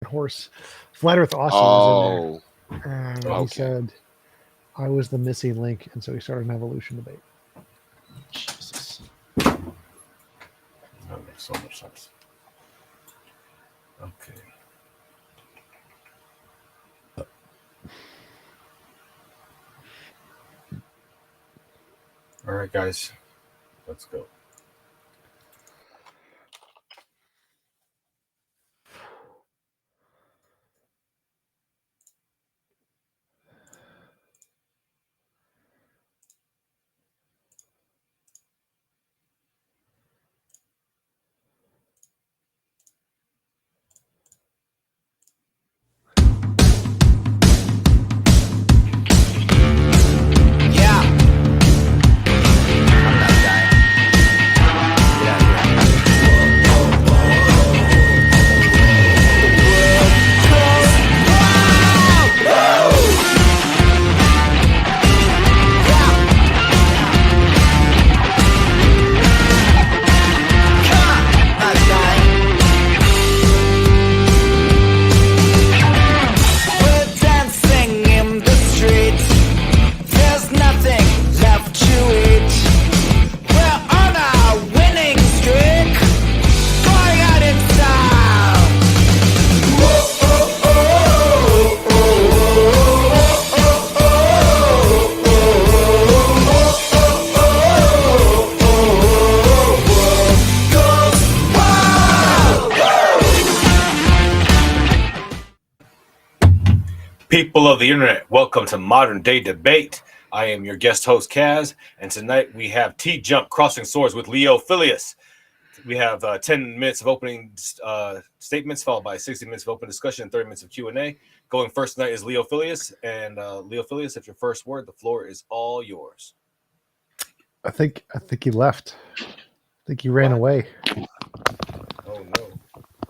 Horse. Flat Earth Austin was in there. And he said I was the missing link, and so he started an evolution debate. Jesus. That makes so much sense. Okay. All right, guys, let's go. People of the internet, welcome to Modern Day Debate. I am your guest host, Kaz, and tonight we have TJump crossing swords with Leo Filius. We have 10 minutes of opening statements, followed by 60 minutes of open discussion and 30 minutes of Q&A. Going first tonight is Leo Filius, and Leo Filius, if your first word, the floor is all yours. I think he left. I think he ran away. Oh no.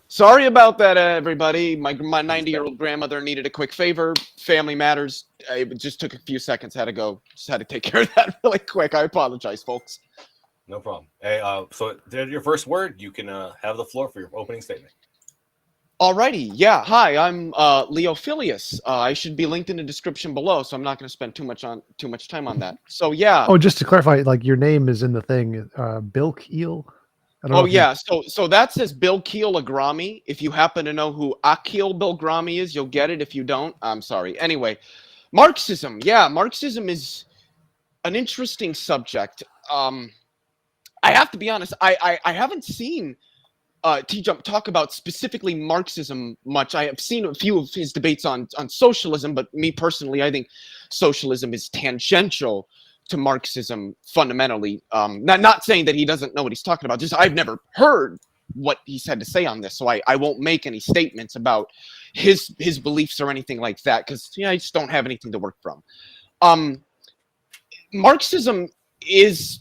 Sorry about that, everybody. My 90-year-old grandmother needed a quick favor. Family matters. It just took a few seconds. Had to go. Just had to take care of that really quick. I apologize, folks. No problem. Hey, so there's your first word. You can have the floor for your opening statement. Alrighty. Yeah. Hi, I'm Leo Filius. I should be linked in the description below, so I'm not going to spend too much time on that. So yeah. Oh, just to clarify, like your name is in the thing, Bilk Eel. Oh yeah, so that says Bill Keel Agrami. If you happen to know who Akil Bilgrami is, you'll get it. If you don't, I'm sorry. Anyway, Marxism. Yeah, Marxism is an interesting subject. I have to be honest. I haven't seen TJump talk about specifically Marxism much. I have seen a few of his debates on socialism, but me personally, I think socialism is tangential to Marxism fundamentally. Not saying that he doesn't know what he's talking about, just I've never heard what he's had to say on this, so I won't make any statements about his beliefs or anything like that, because I just don't have anything to work from. Marxism is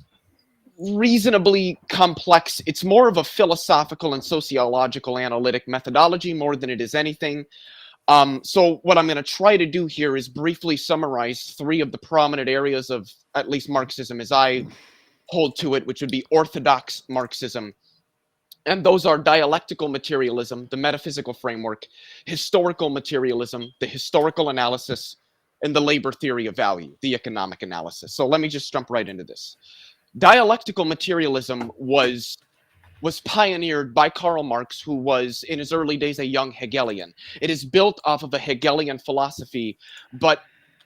reasonably complex. It's more of a philosophical and sociological analytic methodology more than it is anything. So what I'm going to try to do here is briefly summarize three of the prominent areas of at least Marxism as I hold to it, which would be orthodox Marxism. And those are dialectical materialism, the metaphysical framework, historical materialism, the historical analysis, and the labor theory of value, the economic analysis. So let me just jump right into this. Dialectical materialism was pioneered by Karl Marx, who was in his early days a young Hegelian. It is built off of a Hegelian philosophy, but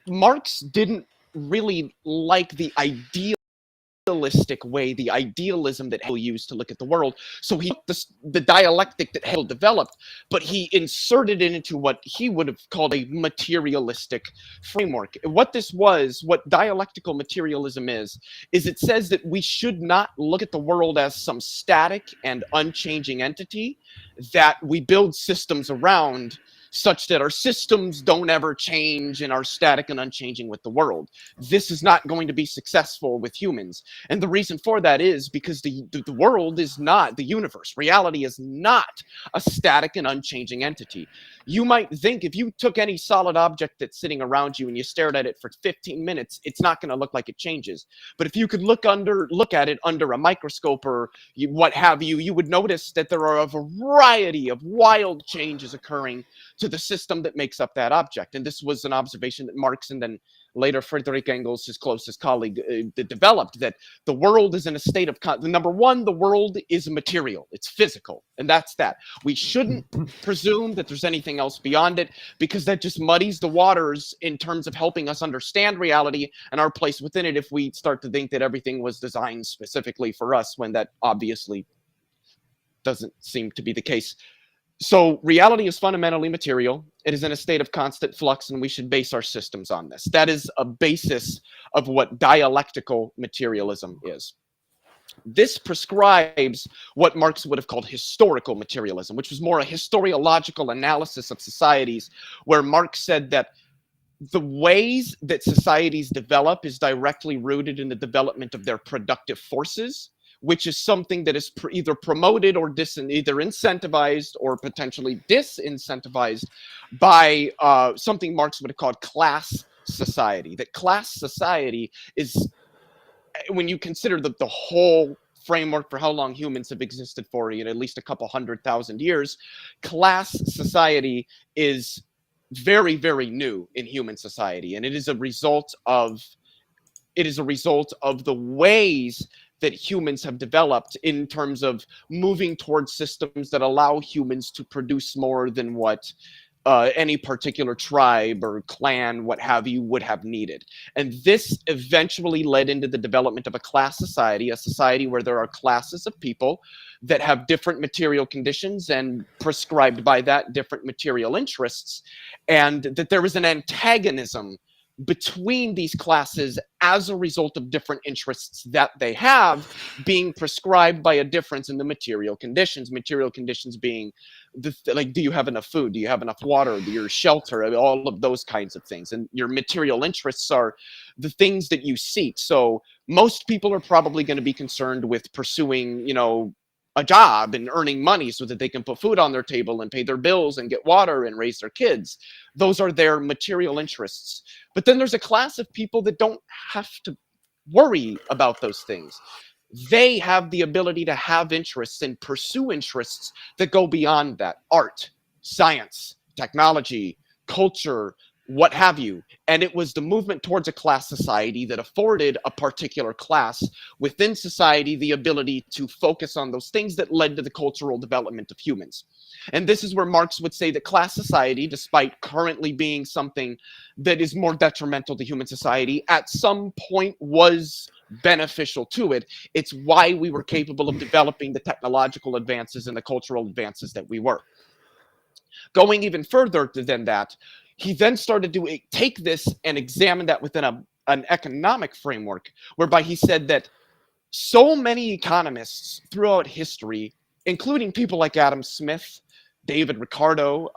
Marx didn't really like the idealistic way, the idealism that Hegel used to look at the world. So he took the dialectic that Hegel developed, but he inserted it into what he would have called a materialistic framework. What dialectical materialism is it says that we should not look at the world as some static and unchanging entity that we build systems around such that our systems don't ever change and are static and unchanging with the world. This is not going to be successful with humans. And the reason for that is because the world is not the universe. Reality is not a static and unchanging entity. You might think if you took any solid object that's sitting around you and you stared at it for 15 minutes, it's not going to look like it changes. But if you could look at it under a microscope or what have you, you would notice that there are a variety of wild changes occurring to the system that makes up that object. And this was an observation that Marx and then later Friedrich Engels, his closest colleague, developed, that the world is in a state of number one, the world is material, it's physical, and that's that. We shouldn't presume that there's anything else beyond it, because that just muddies the waters in terms of helping us understand reality and our place within it if we start to think that everything was designed specifically for us, when that obviously doesn't seem to be the case. So reality is fundamentally material. It is in a state of constant flux, and we should base our systems on this. That is a basis of what dialectical materialism is. This prescribes what Marx would have called historical materialism, which was more a historiological analysis of societies, where Marx said that the ways that societies develop is directly rooted in the development of their productive forces, which is something that is either promoted or either incentivized or potentially disincentivized by something Marx would have called class society. That class society is, when you consider the whole framework for how long humans have existed for, at least a couple 100,000 years, class society is very, very new in human society, and it is a result of the ways that humans have developed in terms of moving towards systems that allow humans to produce more than what any particular tribe or clan, what have you, would have needed. And this eventually led into the development of a class society, a society where there are classes of people that have different material conditions and, prescribed by that, different material interests, and that there is an antagonism between these classes as a result of different interests that they have, being prescribed by a difference in the material conditions being like, do you have enough food, do you have enough water, do you shelter, all of those kinds of things. And your material interests are the things that you seek. So most people are probably going to be concerned with pursuing, a job and earning money so that they can put food on their table and pay their bills and get water and raise their kids. Those are their material interests. But then there's a class of people that don't have to worry about those things. They have the ability to have interests and pursue interests that go beyond that. Art, science, technology, culture, what have you. And it was the movement towards a class society that afforded a particular class within society the ability to focus on those things that led to the cultural development of humans. And this is where Marx would say that class society, despite currently being something that is more detrimental to human society, at some point was beneficial to it. It's why we were capable of developing the technological advances and the cultural advances that we were. Going even further than that, he then started to take this and examine that within an economic framework, whereby he said that so many economists throughout history, including people like Adam Smith, David Ricardo,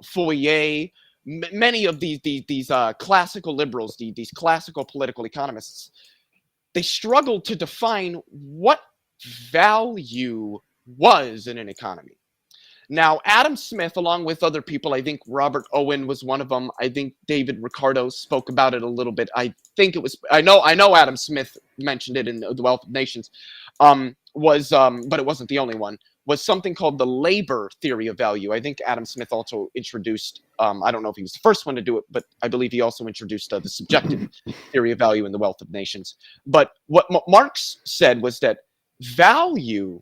Fourier, many of these classical liberals, these classical political economists, they struggled to define what value was in an economy. Now, Adam Smith, along with other people, I think Robert Owen was one of them. I think David Ricardo spoke about it a little bit. I know Adam Smith mentioned it in The Wealth of Nations, but it wasn't the only one, was something called the labor theory of value. I think Adam Smith also introduced, I don't know if he was the first one to do it, but I believe he also introduced the subjective theory of value in The Wealth of Nations. But what Marx said was that value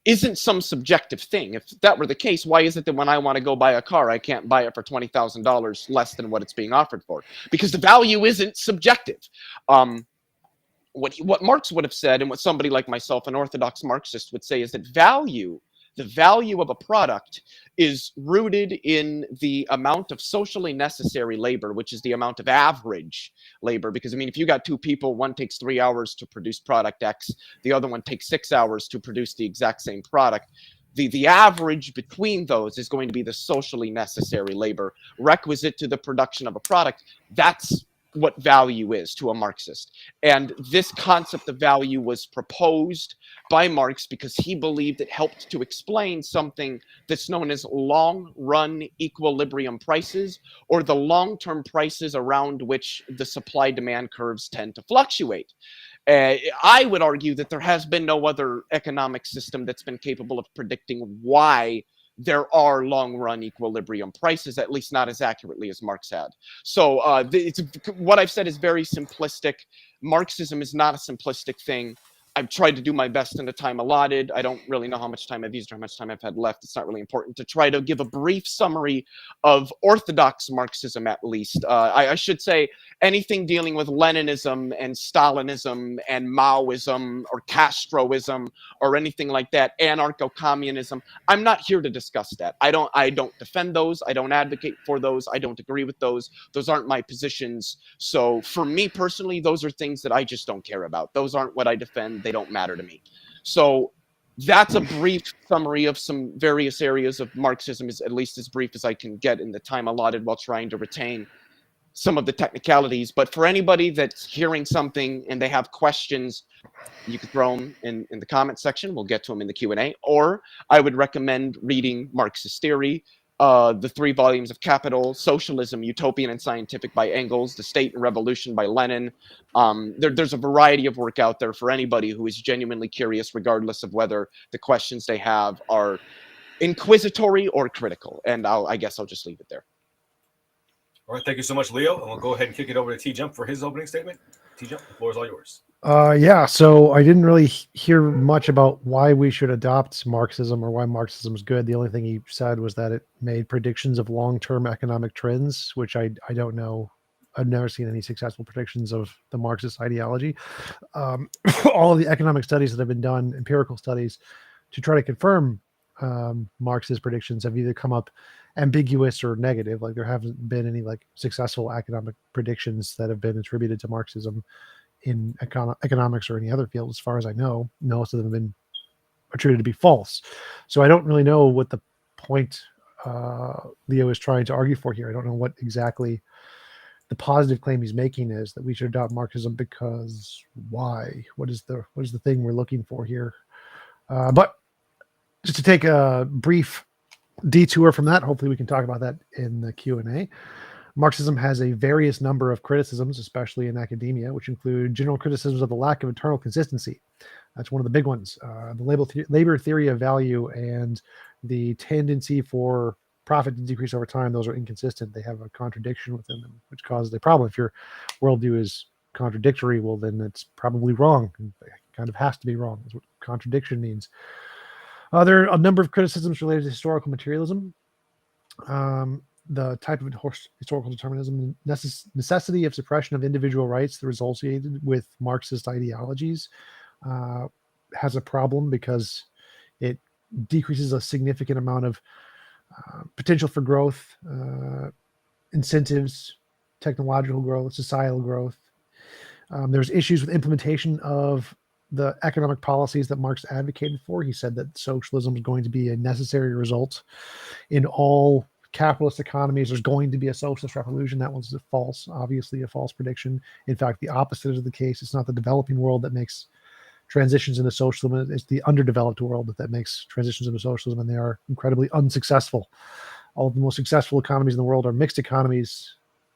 isn't some subjective thing. If that were the case, why is it that when I want to go buy a car, I can't buy it for $20,000 less than what it's being offered for? Because the value isn't subjective. What Marx would have said, and what somebody like myself, an orthodox Marxist, would say, is that the value of a product is rooted in the amount of socially necessary labor, which is the amount of average labor. Because, I mean, if you got two people, one takes 3 hours to produce product X, the other one takes 6 hours to produce the exact same product, The average between those is going to be the socially necessary labor requisite to the production of a product. That's what value is to a Marxist. And this concept of value was proposed by Marx because he believed it helped to explain something that's known as long-run equilibrium prices, or the long-term prices around which the supply-demand curves tend to fluctuate. I would argue that there has been no other economic system that's been capable of predicting why there are long-run equilibrium prices, at least not as accurately as Marx had. So what I've said is very simplistic. Marxism is not a simplistic thing. I've tried to do my best in the time allotted. I don't really know how much time I've used or how much time I've had left. It's not really important to try to give a brief summary of orthodox Marxism, at least. I should say anything dealing with Leninism and Stalinism and Maoism or Castroism or anything like that, anarcho-communism. I'm not here to discuss that. I don't defend those. I don't advocate for those. I don't agree with those. Those aren't my positions. So for me personally, those are things that I just don't care about. Those aren't what I defend. They don't matter to me. So that's a brief summary of some various areas of Marxism, is at least as brief as I can get in the time allotted while trying to retain some of the technicalities. But for anybody that's hearing something and they have questions, you can throw them in the comment section. We'll get to them in the Q&A. Or I would recommend reading Marxist Theory, the 3 volumes of Capital, Socialism, Utopian and Scientific by Engels, The State and Revolution by Lenin. There's a variety of work out there for anybody who is genuinely curious, regardless of whether the questions they have are inquisitory or critical. And I guess I'll just leave it there. All right, thank you so much, Leo. And we'll go ahead and kick it over to TJump for his opening statement. TJump, the floor is all yours. Yeah, so I didn't really hear much about why we should adopt Marxism or why Marxism is good. The only thing he said was that it made predictions of long-term economic trends, which I don't know. I've never seen any successful predictions of the Marxist ideology. All of the economic studies that have been done, empirical studies, to try to confirm Marx's predictions have either come up ambiguous or negative. Like there haven't been any like successful economic predictions that have been attributed to Marxism in economics or any other field, as far as I know. Most of them have been attributed to be false. So I don't really know what the point Leo is trying to argue for here. I don't know what exactly the positive claim he's making is, that we should adopt Marxism because why? What is the thing we're looking for here? But just to take a brief detour from that, hopefully we can talk about that in the Q&A. Marxism has a various number of criticisms, especially in academia, which include general criticisms of the lack of internal consistency. That's one of the big ones. The labor theory of value and the tendency for profit to decrease over time, those are inconsistent. They have a contradiction within them, which causes a problem. If your worldview is contradictory, well, then it's probably wrong. It kind of has to be wrong. That's what contradiction means. There are a number of criticisms related to historical materialism. The type of historical determinism, necessity of suppression of individual rights that are associated with Marxist ideologies has a problem because it decreases a significant amount of potential for growth, incentives, technological growth, societal growth. There's issues with implementation of the economic policies that Marx advocated for. He said that socialism is going to be a necessary result in all capitalist economies. There's going to be a socialist revolution. That was obviously a false prediction. In fact, the opposite is the case. It's not the developing world that makes transitions into socialism. It's the underdeveloped world that makes transitions into socialism, and they are incredibly unsuccessful. All of the most successful economies in the world are mixed economies.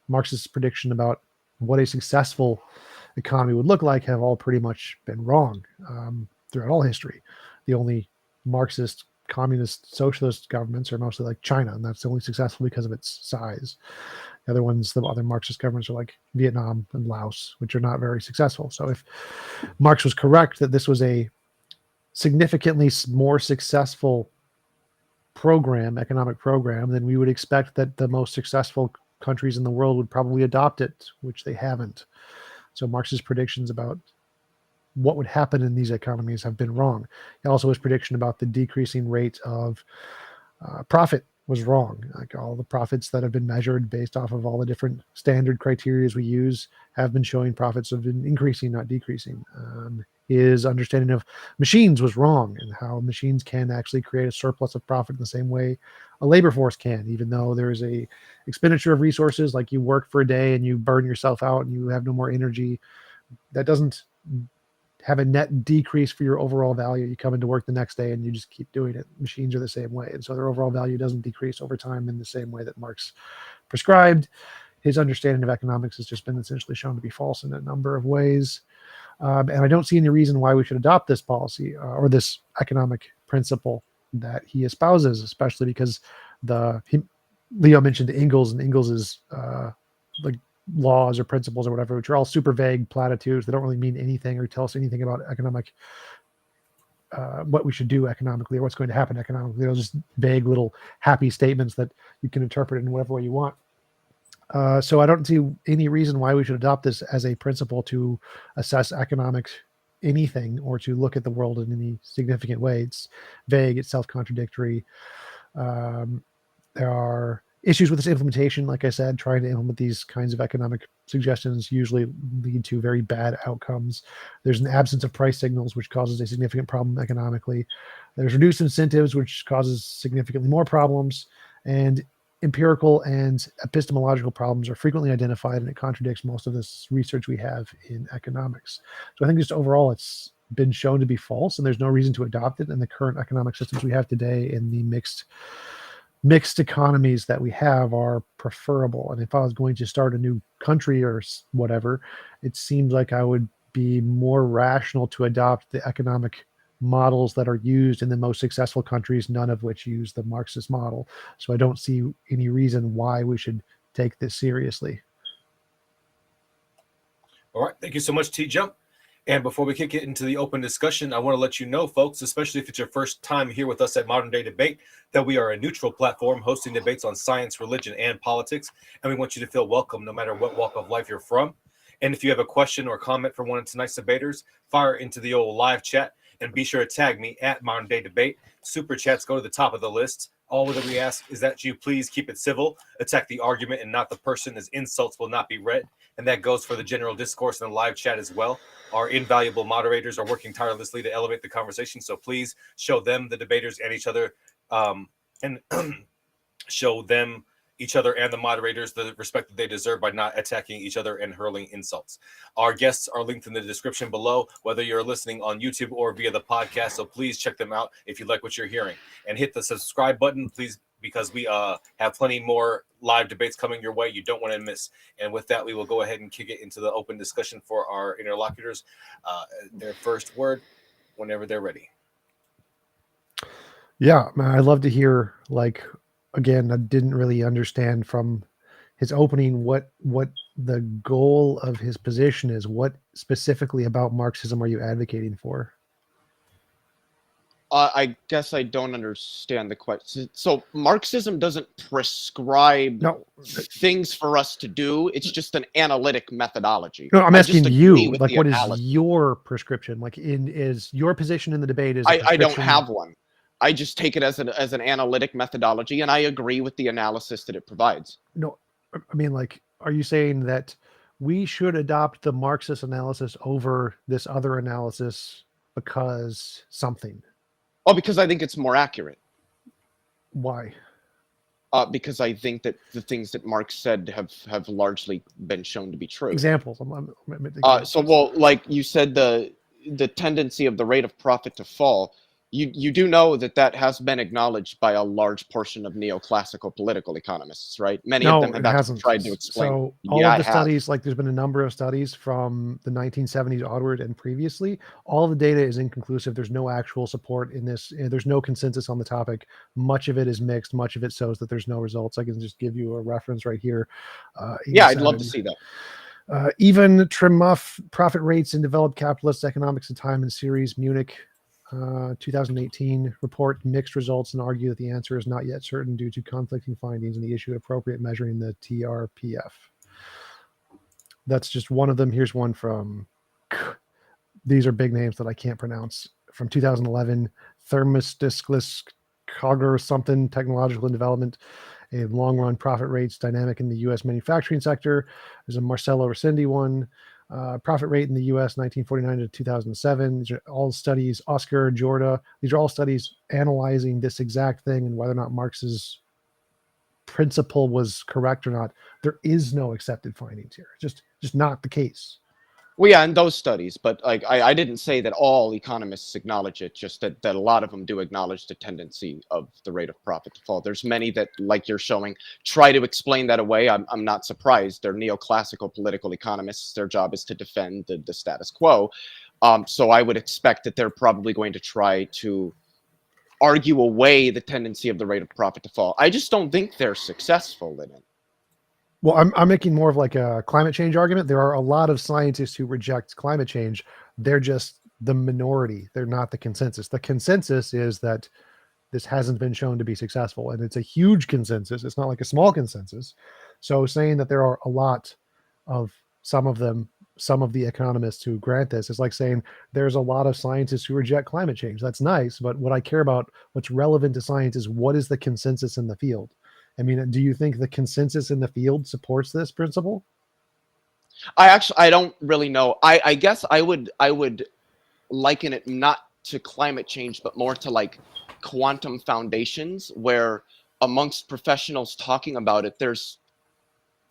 Marx's prediction about what a successful economy would look like have all pretty much been wrong throughout all history. The only Marxist, communist, socialist governments are mostly like China, and that's only successful because of its size. The other ones, the other Marxist governments are like Vietnam and Laos, which are not very successful. So if Marx was correct that this was a significantly more successful economic program, then we would expect that the most successful countries in the world would probably adopt it, which they haven't. So Marx's predictions about what would happen in these economies have been wrong. Also, his prediction about the decreasing rate of profit was wrong. Like all the profits that have been measured based off of all the different standard criteria we use have been showing profits have been increasing, not decreasing. his understanding of machines was wrong, and how machines can actually create a surplus of profit in the same way a labor force can, even though there is a expenditure of resources, like you work for a day and you burn yourself out and you have no more energy. That doesn't have a net decrease for your overall value. You come into work the next day and you just keep doing it. Machines are the same way. And so their overall value doesn't decrease over time in the same way that Marx prescribed. His understanding of economics has just been essentially shown to be false in a number of ways. And I don't see any reason why we should adopt this policy or this economic principle that he espouses, especially because Leo mentioned Engels, and Engels's like laws or principles or whatever, which are all super vague platitudes. They don't really mean anything or tell us anything about economic, what we should do economically or what's going to happen economically. They're just vague little happy statements that you can interpret in whatever way you want. So I don't see any reason why we should adopt this as a principle to assess economic anything or to look at the world in any significant way. It's vague, it's self-contradictory. There are issues with this implementation. Like I said, trying to implement these kinds of economic suggestions usually lead to very bad outcomes. There's an absence of price signals, which causes a significant problem economically. There's reduced incentives, which causes significantly more problems. And empirical and epistemological problems are frequently identified, and it contradicts most of this research we have in economics. So I think just overall, it's been shown to be false, and there's no reason to adopt it in the current economic systems we have today. In the mixed economies that we have are preferable. And if I was going to start a new country or whatever, it seems like I would be more rational to adopt the economic models that are used in the most successful countries, none of which use the Marxist model. So I don't see any reason why we should take this seriously. All right. Thank you so much, TJump. And before we kick it into the open discussion, I want to let you know, folks, especially if it's your first time here with us at Modern Day Debate, that we are a neutral platform hosting debates on science, religion, and politics. And we want you to feel welcome no matter what walk of life you're from. And if you have a question or comment for one of tonight's debaters, fire into the old live chat. And be sure to tag me at Modern Day Debate. Super chats go to the top of the list. All that we ask is that you please keep it civil, attack the argument and not the person, as insults will not be read. And that goes for the general discourse in the live chat as well. Our invaluable moderators are working tirelessly to elevate the conversation. So please show them, the debaters, and each other, show them, each other, and the moderators the respect that they deserve by not attacking each other and hurling insults. Our guests are linked in the description below, whether you're listening on YouTube or via the podcast. So please check them out if you like what you're hearing. And hit the subscribe button, please, because we have plenty more live debates coming your way you don't want to miss. And with that, we will go ahead and kick it into the open discussion for our interlocutors. Their first word whenever they're ready. Yeah, man, I'd love to hear, like, again, I didn't really understand from his opening what the goal of his position is. What specifically about Marxism are you advocating for? I guess I don't understand the question. So Marxism doesn't prescribe things for us to do. It's just an analytic methodology. No, I'm asking you, like, what is your prescription? Like, is your position in the debate? Is I don't have one. I just take it as an analytic methodology, and I agree with the analysis that it provides. No, I mean, like, are you saying that we should adopt the Marxist analysis over this other analysis because something? Oh, because I think it's more accurate. Why? Because I think that the things that Marx said have largely been shown to be true. Examples. So, well, like you said, the tendency of the rate of profit to fall. You do know that has been acknowledged by a large portion of neoclassical political economists, right? Many of them have actually tried to explain. So all of the studies, like, there's been a number of studies from the 1970s onward and previously. All the data is inconclusive. There's no actual support in this. There's no consensus on the topic. Much of it is mixed. Much of it shows that there's no results. I can just give you a reference right here. Yeah, I'd love to see that. Even trim off profit rates in developed capitalist economics and time and series, Munich. 2018 report mixed results and argue that the answer is not yet certain due to conflicting findings and the issue of appropriate measuring the TRPF. That's just one of them. Here's one from, these are big names that I can't pronounce, from 2011, Thermostiskless Cogger something, technological development, a long run profit rates dynamic in the U.S. manufacturing sector. There's a Marcelo Resende one. Profit rate in the U.S. 1949 to 2007. These are all studies. Oscar, Jorda. These are all studies analyzing this exact thing and whether or not Marx's principle was correct or not. There is no accepted findings here. Just not the case. Well, yeah, in those studies, but like I didn't say that all economists acknowledge it, just that a lot of them do acknowledge the tendency of the rate of profit to fall. There's many that, like you're showing, try to explain that away. I'm not surprised. They're neoclassical political economists. Their job is to defend the status quo. So I would expect that they're probably going to try to argue away the tendency of the rate of profit to fall. I just don't think they're successful in it. Well, I'm making more of like a climate change argument. There are a lot of scientists who reject climate change. They're just the minority. They're not the consensus. The consensus is that this hasn't been shown to be successful, and it's a huge consensus. It's not like a small consensus. So saying that there are a lot of some of the economists who grant this is like saying there's a lot of scientists who reject climate change. That's nice, but what I care about, what's relevant to science, is what is the consensus in the field. I mean, do you think the consensus in the field supports this principle? I don't really know. I guess I would liken it not to climate change, but more to like quantum foundations, where amongst professionals talking about it, there's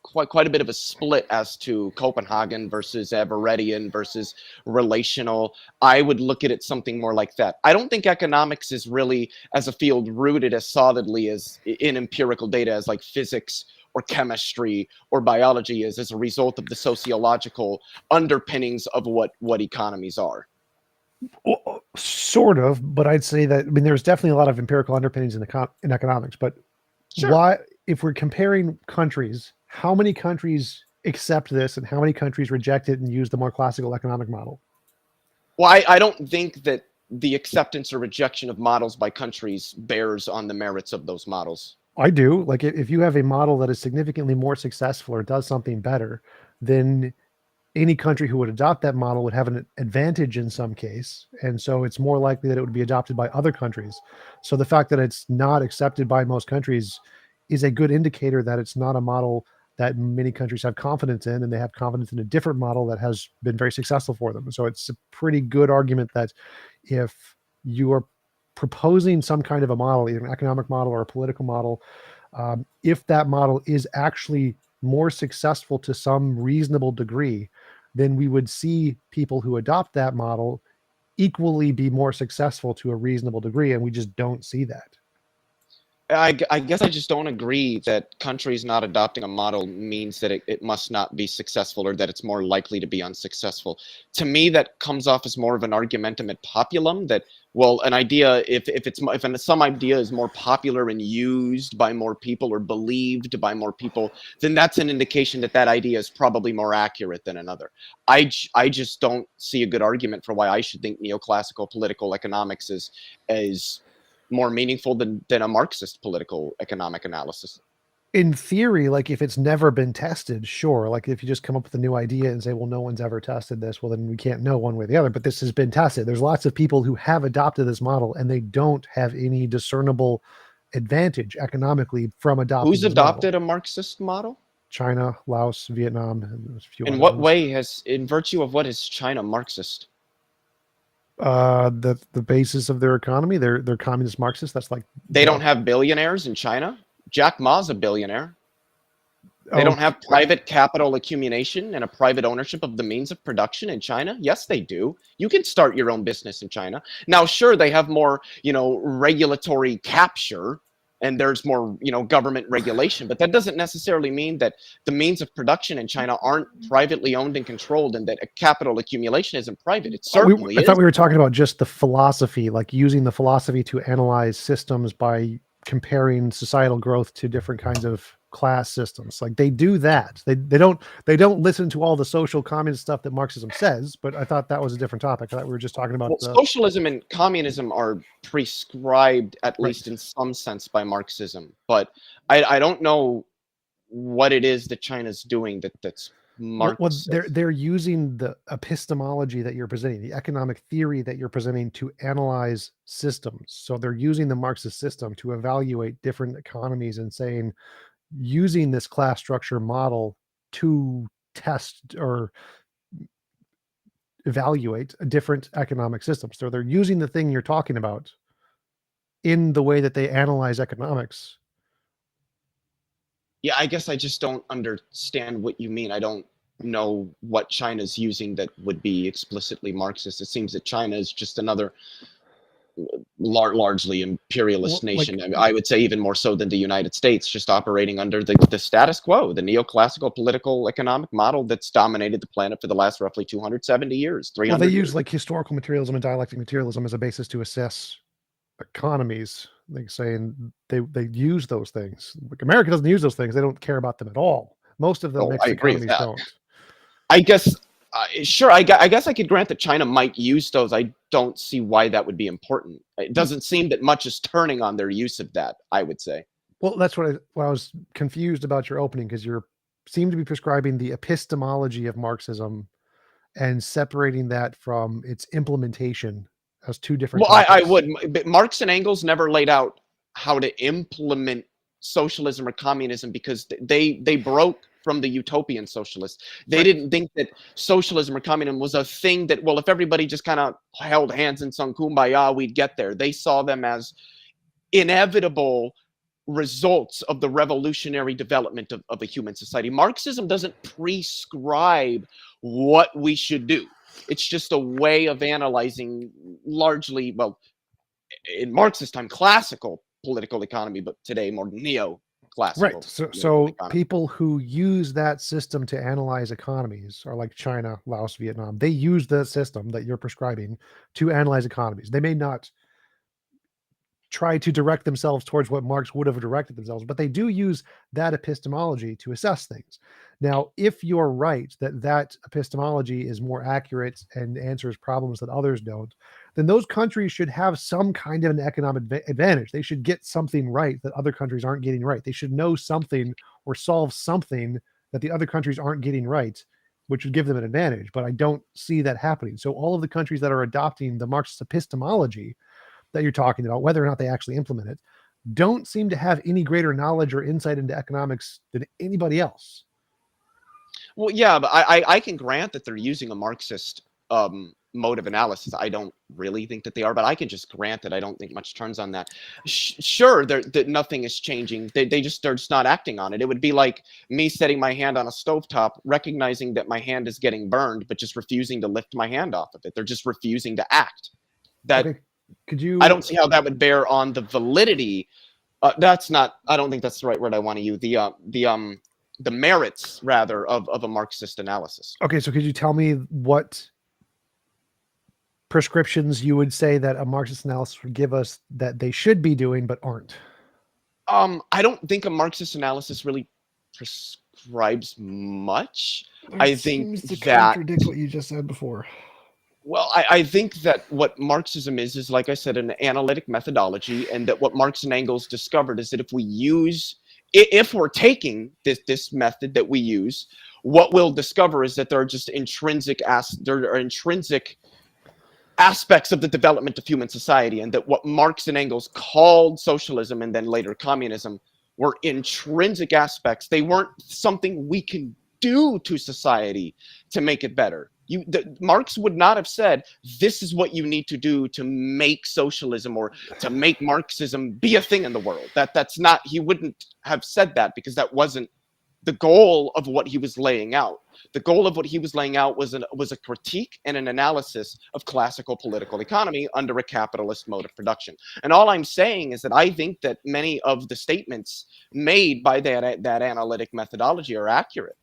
quite a bit of a split as to Copenhagen versus Everettian versus relational. I would look at it something more like that. I don't think economics is really, as a field, rooted as solidly as in empirical data as like physics or chemistry or biology is, as a result of the sociological underpinnings of what economies are. Well, sort of, but I'd say that, I mean, there's definitely a lot of empirical underpinnings in economics, but Sure. why, if we're comparing countries, how many countries accept this and how many countries reject it and use the more classical economic model? Well, I don't think that the acceptance or rejection of models by countries bears on the merits of those models. I do. Like, if you have a model that is significantly more successful or does something better, then any country who would adopt that model would have an advantage in some case. And so it's more likely that it would be adopted by other countries. So the fact that it's not accepted by most countries is a good indicator that it's not a model that many countries have confidence in, and they have confidence in a different model that has been very successful for them. So it's a pretty good argument that if you are proposing some kind of a model, either an economic model or a political model, if that model is actually more successful to some reasonable degree, then we would see people who adopt that model equally be more successful to a reasonable degree, and we just don't see that. I guess I just don't agree that countries not adopting a model means that it must not be successful, or that it's more likely to be unsuccessful. To me, that comes off as more of an argumentum ad populum, that, well, an idea, if some idea is more popular and used by more people or believed by more people, then that's an indication that that idea is probably more accurate than another. I just don't see a good argument for why I should think neoclassical political economics is more meaningful than a Marxist political economic analysis. In theory, like, if it's never been tested, sure. Like, if you just come up with a new idea and say, well, no one's ever tested this, well, then we can't know one way or the other. But this has been tested. There's lots of people who have adopted this model, and they don't have any discernible advantage economically from adopting Who's this adopted model. a Marxist model? China, Laos, Vietnam, and a few In other what ones. way in virtue of what is China Marxist? The basis of their economy, they're communist Marxists. That's like, They don't have billionaires in China. Jack Ma's a billionaire. They don't have private capital accumulation and a private ownership of the means of production in China. Yes, they do. You can start your own business in China. Now, sure, they have more, regulatory capture, and there's more, government regulation, but that doesn't necessarily mean that the means of production in China aren't privately owned and controlled, and that a capital accumulation isn't private. It certainly I is. thought we were talking about just the philosophy, like using the philosophy to analyze systems by comparing societal growth to different kinds of class systems. Like, they do that. They don't listen to all the social communist stuff that Marxism says, but I thought that was a different topic. I thought we were just talking about socialism and communism are prescribed, at least in some sense, by Marxism. But I don't know what it is that China's doing that's Marxist. Well, they're using the epistemology that you're presenting, the economic theory that you're presenting, to analyze systems. So they're using the Marxist system to evaluate different economies and saying, using this class structure model to test or evaluate a different economic system. So they're using the thing you're talking about in the way that they analyze economics. Yeah, I guess I just don't understand what you mean. I don't know what China's using that would be explicitly Marxist. It seems that China is just another largely imperialist nation. I mean, I would say even more so than the United States, just operating under the status quo, the neoclassical political economic model that's dominated the planet for the last roughly 270 years, 300 Well, they years. use like historical materialism and dialectic materialism as a basis to assess economies. Like saying they use those things. Like America doesn't use those things. They don't care about them at all. Most of the mixed I agree with economies that. don't. I guess, sure, I guess I could grant that China might use those. I don't see why that would be important. It doesn't seem that much is turning on their use of that, I would say. Well, that's what I was confused about your opening, because you seem to be prescribing the epistemology of Marxism and separating that from its implementation as two different Well, I topics. would, but Marx and Engels never laid out how to implement socialism or communism because they broke from the utopian socialists. They didn't think that socialism or communism was a thing that, well, if everybody just kind of held hands and sung kumbaya, we'd get there. They saw them as inevitable results of the revolutionary development of a human society. Marxism doesn't prescribe what we should do. It's just a way of analyzing largely, well, in Marxist time, classical political economy, but today more neo-classical. Right. So people who use that system to analyze economies are like China, Laos, Vietnam. They use the system that you're prescribing to analyze economies. They may not try to direct themselves towards what Marx would have directed themselves, but they do use that epistemology to assess things. Now, if you're right that that epistemology is more accurate and answers problems that others don't, then those countries should have some kind of an economic advantage. They should get something right that other countries aren't getting right. They should know something or solve something that the other countries aren't getting right, which would give them an advantage. But I don't see that happening. So all of the countries that are adopting the Marxist epistemology that you're talking about, whether or not they actually implement it, don't seem to have any greater knowledge or insight into economics than anybody else. Well, yeah, but I can grant that they're using a Marxist mode of analysis. I don't really think that they are, but I can just grant that I don't think much turns on that. Sure, that nothing is changing. They're just not acting on it. It would be like me setting my hand on a stovetop, recognizing that my hand is getting burned, but just refusing to lift my hand off of it. They're just refusing to act. That. Okay. Could you? I don't see how that would bear on the validity. That's not. I don't think that's the right word I want to use. The merits rather of a Marxist analysis. Okay, so could you tell me what prescriptions you would say that a Marxist analysis would give us that they should be doing but aren't? I don't think a Marxist analysis really prescribes much. I think seems to that contradict what you just said before. Well, I think that what Marxism is like I said, an analytic methodology, and that what Marx and Engels discovered is that if we're taking this method that we use, what we'll discover is that there are just intrinsic aspects of the development of human society, and that what Marx and Engels called socialism and then later communism were intrinsic aspects. They weren't something we can do to society to make it better. Marx would not have said, this is what you need to do to make socialism or to make Marxism be a thing in the world. That's not, he wouldn't have said that because that wasn't the goal of what he was laying out. The goal of what he was laying out was a critique and an analysis of classical political economy under a capitalist mode of production. And all I'm saying is that I think that many of the statements made by that analytic methodology are accurate.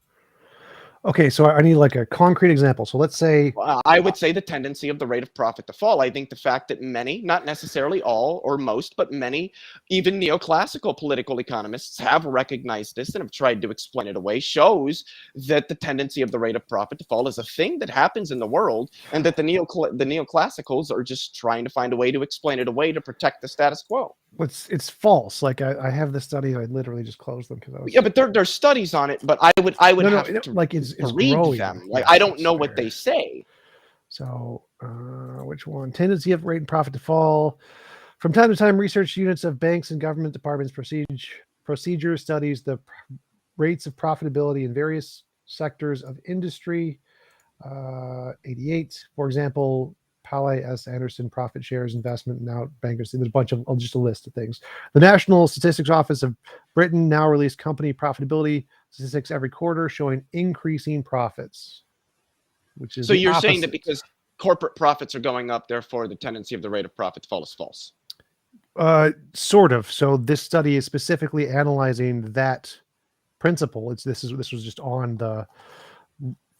Okay, so I need like a concrete example. So let's say... I would say the tendency of the rate of profit to fall. I think the fact that many, not necessarily all or most, but many, even neoclassical political economists have recognized this and have tried to explain it away, shows that the tendency of the rate of profit to fall is a thing that happens in the world, and that the neoclassicals are just trying to find a way to explain it away to protect the status quo. It's false. Like I have the study. I literally just closed them because I was. Yeah, but there's studies on it. But I would have to like it's read growing. them. Like I don't know what they say. So which one? Tendency of rate and profit to fall. From time to time, research units of banks and government departments procedure studies the rates of profitability in various sectors of industry. 88, for example, Pally S. Anderson, profit shares, investment, now bankruptcy. There's a bunch of, just a list of things. The National Statistics Office of Britain now release company profitability statistics every quarter showing increasing profits, which is So the you're opposite. saying that because corporate profits are going up, therefore the tendency of the rate of profit to fall is false. Sort of. So this study is specifically analyzing that principle. This was just on the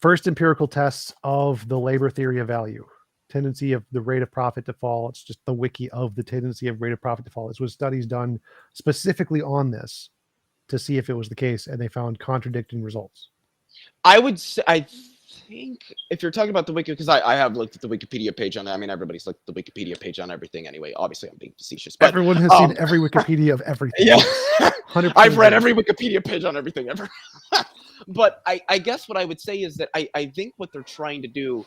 first empirical tests of the labor theory of value. Tendency of the rate of profit to fall. It's just the wiki of the tendency of rate of profit to fall. This was studies done specifically on this to see if it was the case, and they found contradicting results. I would say, I think if you're talking about the wiki, because I have looked at the Wikipedia page on that. I mean, everybody's looked at the Wikipedia page on everything anyway. Obviously, I'm being facetious, but everyone has seen every Wikipedia of everything. Yeah, 100%. I've read every Wikipedia page on everything ever. But I guess what I would say is that I think what they're trying to do,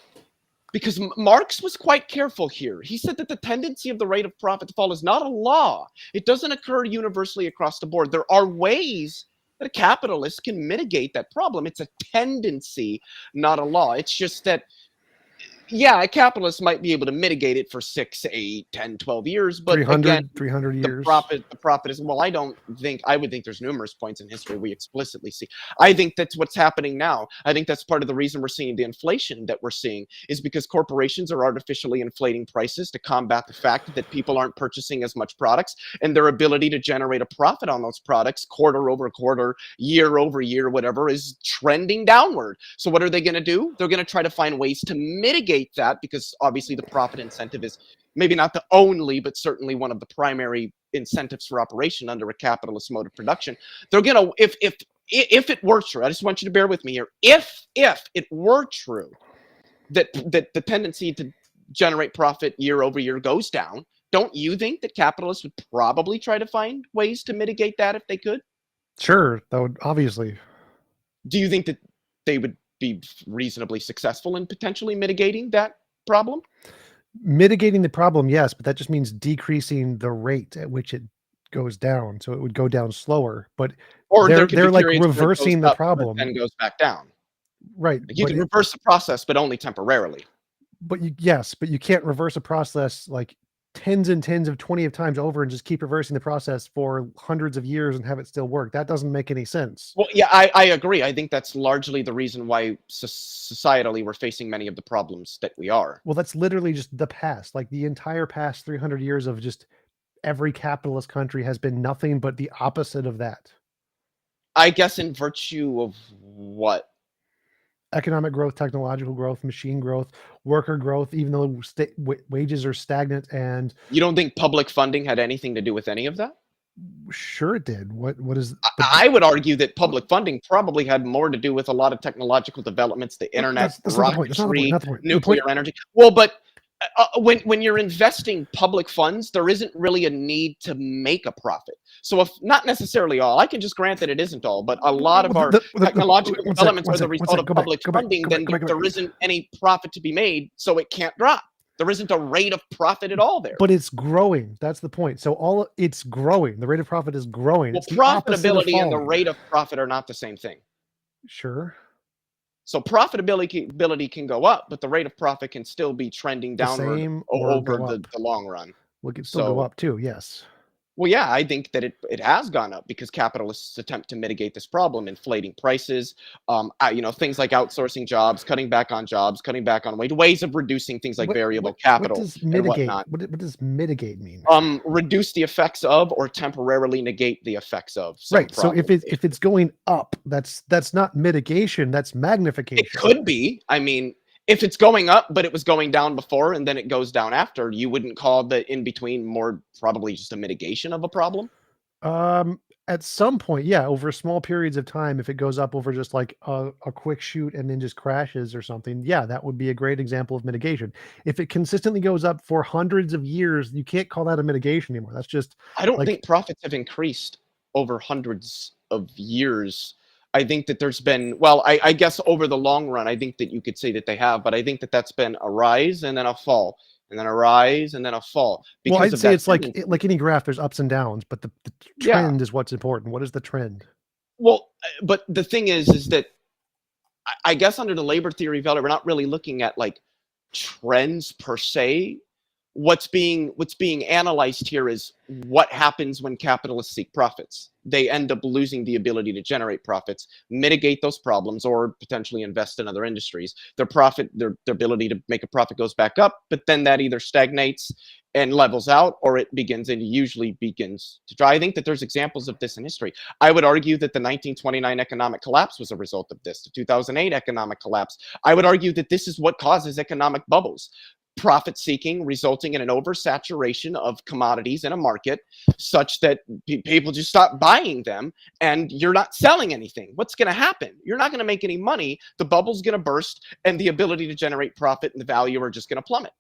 because Marx was quite careful here. He said that the tendency of the rate of profit to fall is not a law. It doesn't occur universally across the board. There are ways that a capitalist can mitigate that problem. It's a tendency, not a law. It's just that, yeah, a capitalist might be able to mitigate it for 6, 8, 10, 12 years, but 300 the years. profit is, well, I would think there's numerous points in history we explicitly see. I think that's what's happening now. I think that's part of the reason we're seeing the inflation that we're seeing is because corporations are artificially inflating prices to combat the fact that people aren't purchasing as much products, and their ability to generate a profit on those products quarter over quarter, year over year, whatever, is trending downward. So what are they going to do? They're going to try to find ways to mitigate that, because obviously the profit incentive is maybe not the only, but certainly one of the primary incentives for operation under a capitalist mode of production. They're gonna, if it were true, I just want you to bear with me here. If it were true that the tendency to generate profit year over year goes down, don't you think that capitalists would probably try to find ways to mitigate that if they could? Sure, that would obviously. Do you think that they would be reasonably successful in potentially mitigating that problem? Mitigating the problem, yes, but that just means decreasing the rate at which it goes down. So it would go down slower, but Or they're like reversing the problem and goes back down. Right. Like you can reverse the process, but only temporarily. But you can't reverse a process like tens and tens of 20 of times over and just keep reversing the process for hundreds of years and have it still work. That doesn't make any sense. Well, yeah, I agree. I think that's largely the reason why societally we're facing many of the problems that we are. Well, that's literally just the past. Like the entire past 300 years of just every capitalist country has been nothing but the opposite of that. I guess in virtue of what? Economic growth, technological growth, machine growth, worker growth, even though wages are stagnant. And you don't think public funding had anything to do with any of that? Sure it did. What is? I would argue that public funding probably had more to do with a lot of technological developments, the internet, rocketry, nuclear energy. Well, but when you're investing public funds, there isn't really a need to make a profit. So if not necessarily all, I can just grant that it isn't all, but a lot of our technological developments are the result of public funding, then there isn't any profit to be made, so it can't drop. There isn't a rate of profit at all there. But it's growing. That's the point. So it's growing. The rate of profit is growing. Well, profitability and the rate of profit are not the same thing. Sure. So profitability can go up, but the rate of profit can still be trending downward over the long run. Well, it can still go up too, yes. Well, yeah, I think that it has gone up because capitalists attempt to mitigate this problem, inflating prices, things like outsourcing jobs, cutting back on ways of reducing things like variable capital. What does mitigate? What does mitigate mean? Reduce the effects of or temporarily negate the effects of. Right. So if it's going up, that's not mitigation. That's magnification. It could be. I mean, if it's going up, but it was going down before and then it goes down after, you wouldn't call the in-between more probably just a mitigation of a problem? At some point, yeah, over small periods of time, if it goes up over just like a quick shoot and then just crashes or something, yeah, that would be a great example of mitigation. If it consistently goes up for hundreds of years, you can't call that a mitigation anymore. That's just... I don't think profits have increased over hundreds of years. I think that there's been, well, I guess over the long run, I think that you could say that they have, but I think that that's been a rise and then a fall, and then a rise and then a fall. Well, I'd say it's like any graph, there's ups and downs, but the trend is what's important. What is the trend? Well, but the thing is that I guess under the labor theory of value, we're not really looking at like trends per se. What's being analyzed here is what happens when capitalists seek profits. They end up losing the ability to generate profits, mitigate those problems, or potentially invest in other industries. Their ability to make a profit goes back up, but then that either stagnates and levels out, or it usually begins to dry. I think that there's examples of this in history. I would argue that the 1929 economic collapse was a result of this. The 2008 economic collapse. I would argue that this is what causes economic bubbles. Profit seeking resulting in an oversaturation of commodities in a market such that people just stop buying them and you're not selling anything. What's going to happen? You're not going to make any money. The bubble's going to burst and the ability to generate profit and the value are just going to plummet.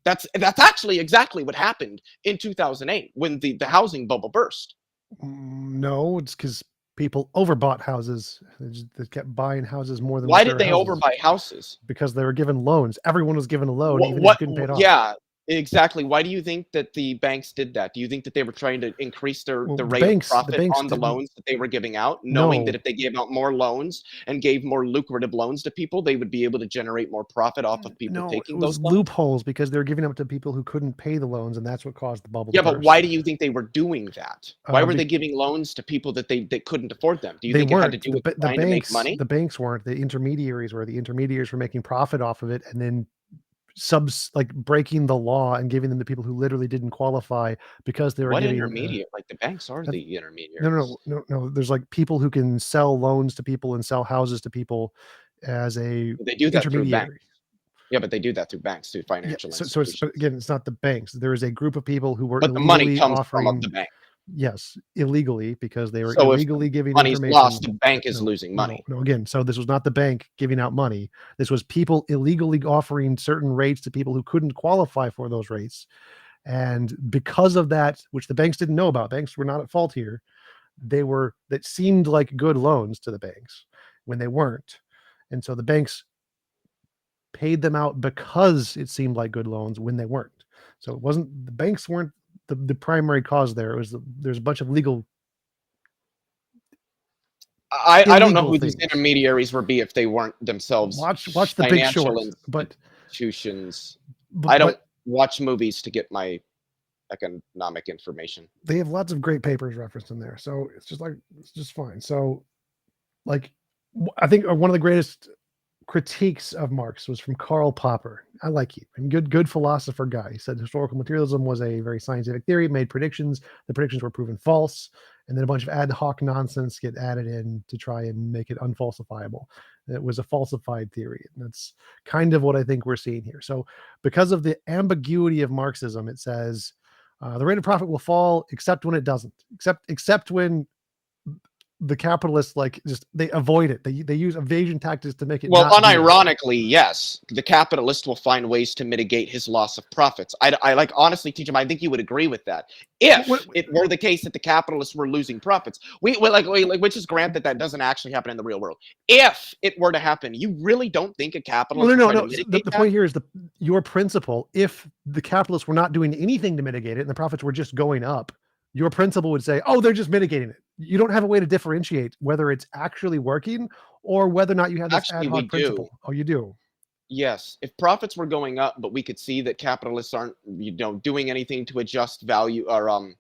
That's actually exactly what happened in 2008 when the housing bubble burst. No, it's because people overbought houses. They kept buying houses more than. Why did they overbuy houses? Because they were given loans. Everyone was given a loan, even if you couldn't pay it off. Yeah, exactly. Why do you think that the banks did that? Do you think that they were trying to increase the rate of profit on the loans that they were giving out, knowing that if they gave out more loans and gave more lucrative loans to people, they would be able to generate more profit off of people taking those loans? Loopholes, because they were giving them to people who couldn't pay the loans, and that's what caused the bubble. Yeah, but why do you think they were doing that? Why were they giving loans to people that they couldn't afford them? Do you think it had to do with trying to make money? The banks weren't. The intermediaries were. The intermediaries were making profit off of it, and then breaking the law and giving them to people who literally didn't qualify because they were what intermediate? Like the banks are the intermediaries. No. There's like people who can sell loans to people and sell houses to people as a they do that through intermediary. banks. Yeah, but they do that through banks, through financial institutions. So again, it's not the banks. There is a group of people who were but the money comes from the bank. Yes, illegally, because they were so illegally giving money's information. Lost, the bank is losing money. No, again, so this was not the bank giving out money. This was people illegally offering certain rates to people who couldn't qualify for those rates. And because of that, which the banks didn't know about, banks were not at fault here. That seemed like good loans to the banks when they weren't. And so the banks paid them out because it seemed like good loans when they weren't. So it wasn't, the banks weren't the primary cause there. It was there's a bunch of legal. I don't know who these intermediaries would be if they weren't themselves. Watch The Big Short, but institutions. I don't watch movies to get my economic information. They have lots of great papers referenced in there, so it's just fine. So, like, I think one of the greatest critiques of Marx was from Karl Popper. I like him. And good philosopher guy. He said historical materialism was a very scientific theory. It made predictions. The predictions were proven false, and then a bunch of ad hoc nonsense get added in to try and make it unfalsifiable. It was a falsified theory, and that's kind of what I think we're seeing here. So, because of the ambiguity of Marxism, it says the rate of profit will fall except when it doesn't. Except when the capitalists they avoid it. They use evasion tactics to make it. Well, unironically, yes, the capitalist will find ways to mitigate his loss of profits. I like honestly, TJump, I think you would agree with that. If it were the case that the capitalists were losing profits, we which is grant that doesn't actually happen in the real world. If it were to happen, you really don't think a capitalist? No. The point here is your principle. If the capitalists were not doing anything to mitigate it and the profits were just going up, your principle would say, oh, they're just mitigating it. You don't have a way to differentiate whether it's actually working or whether or not you have this ad hoc principle. Oh, you do? Yes. If profits were going up, but we could see that capitalists aren't, doing anything to adjust value or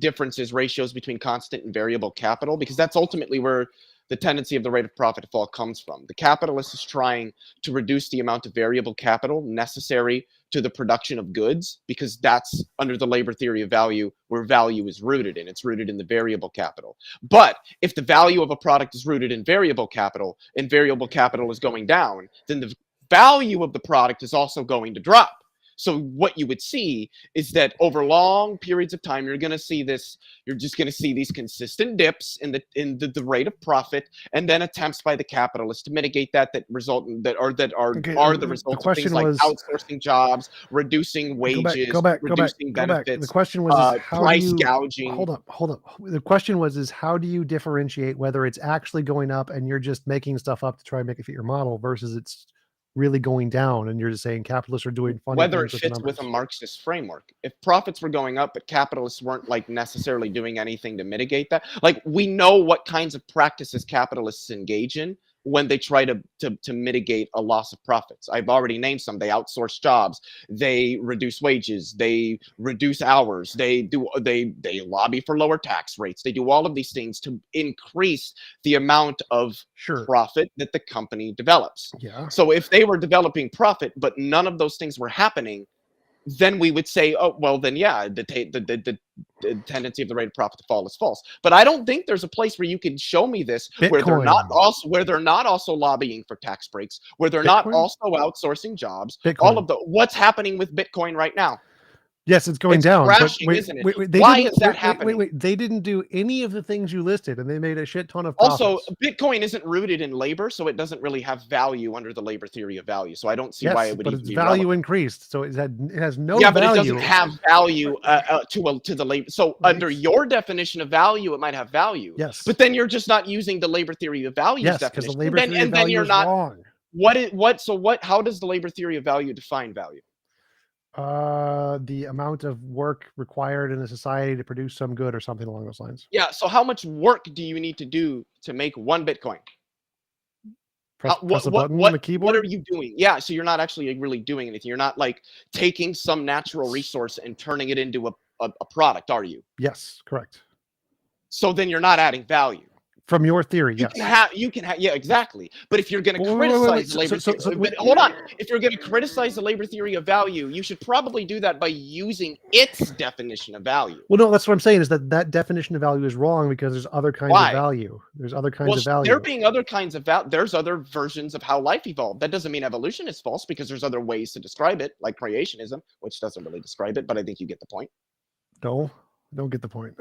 differences, ratios between constant and variable capital, because that's ultimately where the tendency of the rate of profit to fall comes from. The capitalist is trying to reduce the amount of variable capital necessary to the production of goods, because that's under the labor theory of value where value is rooted in. It's rooted in the variable capital. But if the value of a product is rooted in variable capital and variable capital is going down, then the value of the product is also going to drop. So what you would see is that over long periods of time, you're going to see this. You're just going to see these consistent dips in the rate of profit, and then attempts by the capitalists to mitigate that result are the result of things like outsourcing jobs, reducing wages, reducing benefits. The question was price gouging. Hold up. The question was how do you differentiate whether it's actually going up and you're just making stuff up to try and make it fit your model versus it's really going down and you're just saying capitalists are doing funny whether it fits with a Marxist framework. If profits were going up but capitalists weren't necessarily doing anything to mitigate that, we know what kinds of practices capitalists engage in when they try to mitigate a loss of profits. I've already named some. They outsource jobs, they reduce wages, they reduce hours, they lobby for lower tax rates. They do all of these things to increase the amount of profit that the company develops. Yeah. So if they were developing profit, but none of those things were happening, then we would say, oh, well, then yeah, the tendency of the rate of profit to fall is false. But I don't think there's a place where you can show me this where they're not also lobbying for tax breaks, where they're not also outsourcing jobs. All of the what's happening with Bitcoin right now. Yes, it's going down. Crashing, isn't it? Why is that happening? Wait. They didn't do any of the things you listed, and they made a shit ton of profits. Also, Bitcoin isn't rooted in labor, so it doesn't really have value under the labor theory of value. So I don't see why it would even be value relevant. Increased, so it has no value. Yeah, but it doesn't have value to the labor. So under your definition of value, it might have value. Yes, but then you're just not using the labor theory of value definition. Because the labor theory of value is wrong. How does the labor theory of value define value? The amount of work required in a society to produce some good or something along those lines. Yeah. So how much work do you need to do to make one Bitcoin? Press a button on the keyboard. What are you doing? Yeah. So you're not actually really doing anything. You're not like taking some natural resource and turning it into a product, are you? Yes, correct. So then you're not adding value. From your theory, yes. You can have, yeah, exactly. But if you're going to criticize labor theory, hold on. If you're going to criticize the labor theory of value, you should probably do that by using its definition of value. Well, no, that's what I'm saying is that definition of value is wrong because there's other kinds of value. There's other kinds of value. There being other kinds of value, there's other versions of how life evolved. That doesn't mean evolution is false because there's other ways to describe it, like creationism, which doesn't really describe it, but I think you get the point. No, don't get the point.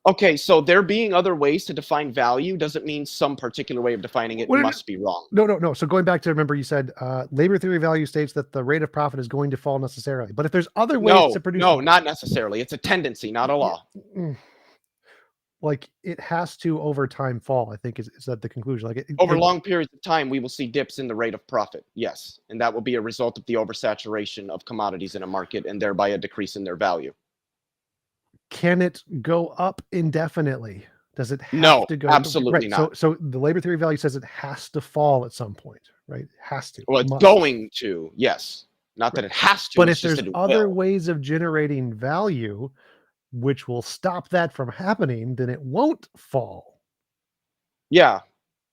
Okay, so there being other ways to define value doesn't mean some particular way of defining it must be wrong. No. So going back to, remember you said labor theory of value states that the rate of profit is going to fall necessarily. But if there's other ways to produce... No, not necessarily. It's a tendency, not a law. Like it has to over time fall, I think is that the conclusion. Like over long periods of time, we will see dips in the rate of profit. Yes. And that will be a result of the oversaturation of commodities in a market and thereby a decrease in their value. Can it go up indefinitely? Does it have to go? Absolutely not. So the labor theory of value says it has to fall at some point, right? It has to. Well, it's going to, yes. Not that it has to. But if there's other ways of generating value, which will stop that from happening, then it won't fall. Yeah,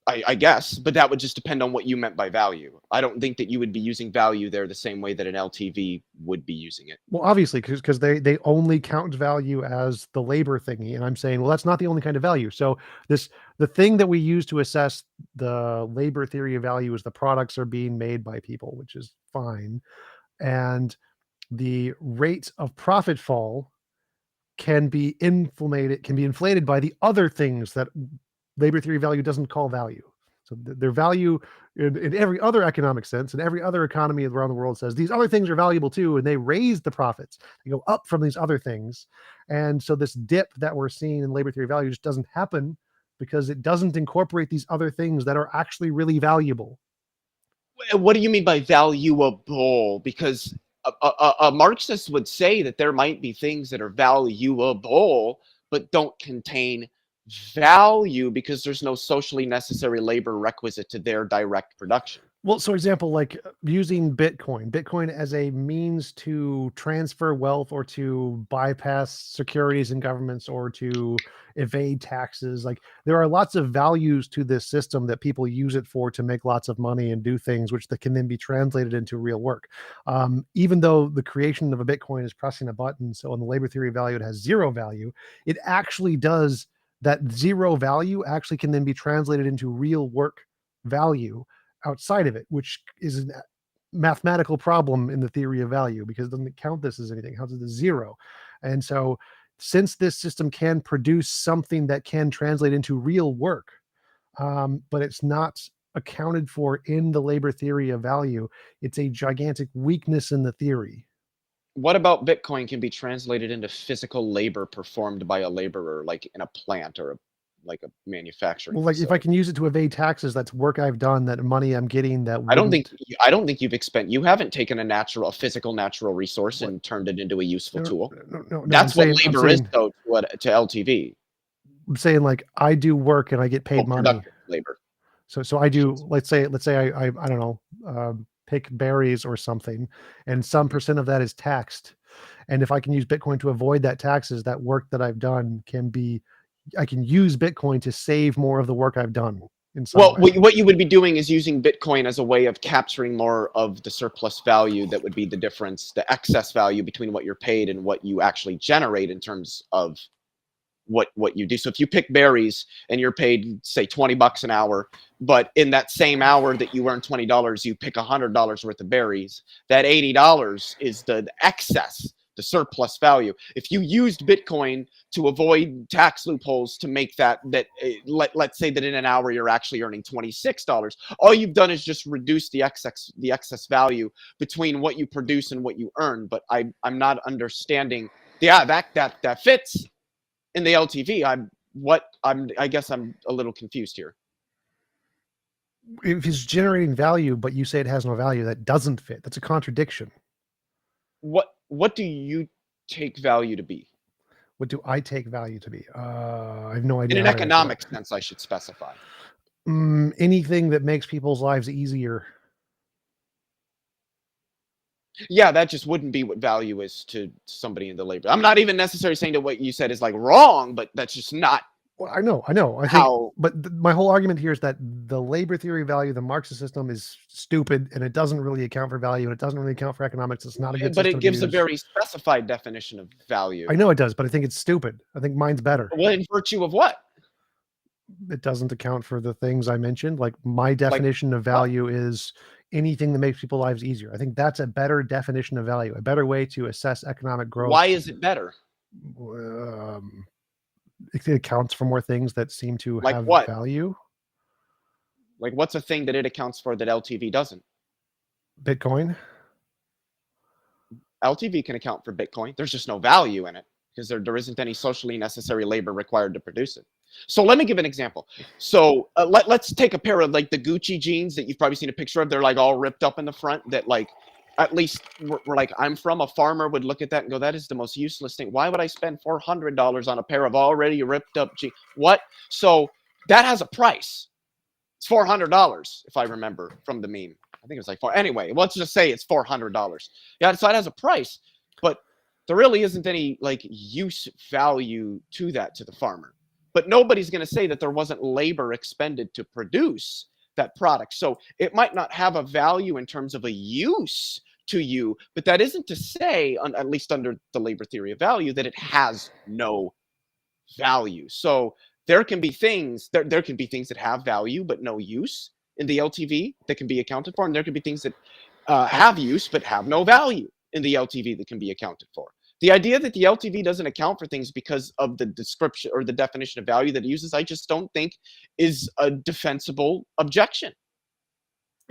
I guess, but that would just depend on what you meant by value. I don't think that you would be using value there the same way that an LTV would be using it. Well, obviously, because they only count value as the labor thingy, and I'm saying, well, that's not the only kind of value. So the thing that we use to assess the labor theory of value is the products are being made by people, which is fine, and the rate of profit fall can be inflated by the other things that labor theory value doesn't call value. So their value in every other economic sense and every other economy around the world says these other things are valuable too, and they raise the profits. They go up from these other things. And so this dip that we're seeing in labor theory value just doesn't happen because it doesn't incorporate these other things that are actually really valuable. What do you mean by valuable? Because a Marxist would say that there might be things that are valuable but don't contain value because there's no socially necessary labor requisite to their direct production. Well, so example, like using Bitcoin as a means to transfer wealth or to bypass securities and governments or to evade taxes. Like there are lots of values to this system that people use it for to make lots of money and do things which that can then be translated into real work. Even though the creation of a Bitcoin is pressing a button, so in the labor theory of value, it has zero value, it actually does. That zero value actually can then be translated into real work value outside of it, which is a mathematical problem in the theory of value because it doesn't count this as anything. How does it zero? And so since this system can produce something that can translate into real work, but it's not accounted for in the labor theory of value, it's a gigantic weakness in the theory. What about Bitcoin can be translated into physical labor performed by a laborer, like in a plant or like a manufacturing? Well, like if I can use it to evade taxes, that's work I've done, that money I'm getting. That I don't think you haven't taken a physical natural resource and turned it into a useful tool. No, that's what labor is, though, to LTV. I'm saying like I do work and I get paid money. Labor. So I do, let's say I don't know, pick berries or something, and some percent of that is taxed. And if I can use Bitcoin to avoid that taxes, that work that I've done I can use Bitcoin to save more of the work I've done in some Well, way. what you would be doing is using Bitcoin as a way of capturing more of the surplus value that would be the difference, the excess value between what you're paid and what you actually generate in terms of what you do. So if you pick berries and you're paid, say, $20 an hour, but in that same hour that you earn $20, you pick $100 worth of berries, that $80 is the excess, the surplus value. If you used Bitcoin to avoid tax loopholes to make let's say that in an hour you're actually earning $26, all you've done is just reduce the excess value between what you produce and what you earn. But I'm not understanding. Yeah, that fits in the LTV. I guess I'm a little confused here. If it's generating value, but you say it has no value, that doesn't fit. That's a contradiction. What do you take value to be? What do I take value to be? I have no idea. In an economic sense, I should specify. Anything that makes people's lives easier. Yeah, that just wouldn't be what value is to somebody in the labor. I'm not even necessarily saying that what you said is like wrong, but that's just not. Well, I know. I think, but my whole argument here is that the labor theory value, the Marxist system, is stupid, and it doesn't really account for value, and it doesn't really account for economics. It's not a good system. But it gives a very specified definition of value. I know it does, but I think it's stupid. I think mine's better. Well, in virtue of what? It doesn't account for the things I mentioned. Like my definition of value is anything that makes people's lives easier. I think that's a better definition of value, a better way to assess economic growth. Why is it better? It accounts for more things that seem to have value. Like what's a thing that it accounts for that LTV doesn't? Bitcoin. LTV can account for Bitcoin. There's just no value in it because there isn't any socially necessary labor required to produce it. So let me give an example. So let's take a pair of like the Gucci jeans that you've probably seen a picture of. They're like all ripped up in the front that like, at least we're like, I'm from a farmer would look at that and go, that is the most useless thing. Why would I spend $400 on a pair of already ripped up jeans? What? So that has a price. It's $400 if I remember from the meme. I think it was like anyway, let's just say it's $400. Yeah, so that has a price, but there really isn't any like use value to that to the farmer. But nobody's going to say that there wasn't labor expended to produce that product. So it might not have a value in terms of a use to you, but that isn't to say, at least under the labor theory of value, that it has no value. So there can be things there can be things that have value but no use in the LTV that can be accounted for, and there can be things that have use but have no value in the LTV that can be accounted for. The idea that the LTV doesn't account for things because of the description or the definition of value that it uses, I just don't think is a defensible objection.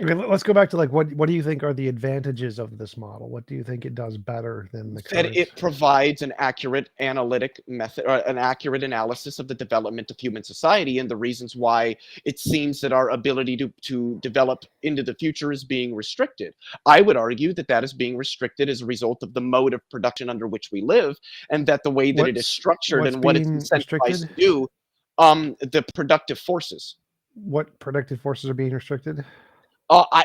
Okay, let's go back to like what do you think are the advantages of this model? What do you think it does better than the current? That it provides an accurate analytic method or an accurate analysis of the development of human society and the reasons why it seems that our ability to develop into the future is being restricted. I would argue that that is being restricted as a result of the mode of production under which we live, and that the way that it is structured and what it's incentivized to do, the productive forces. What productive forces are being restricted?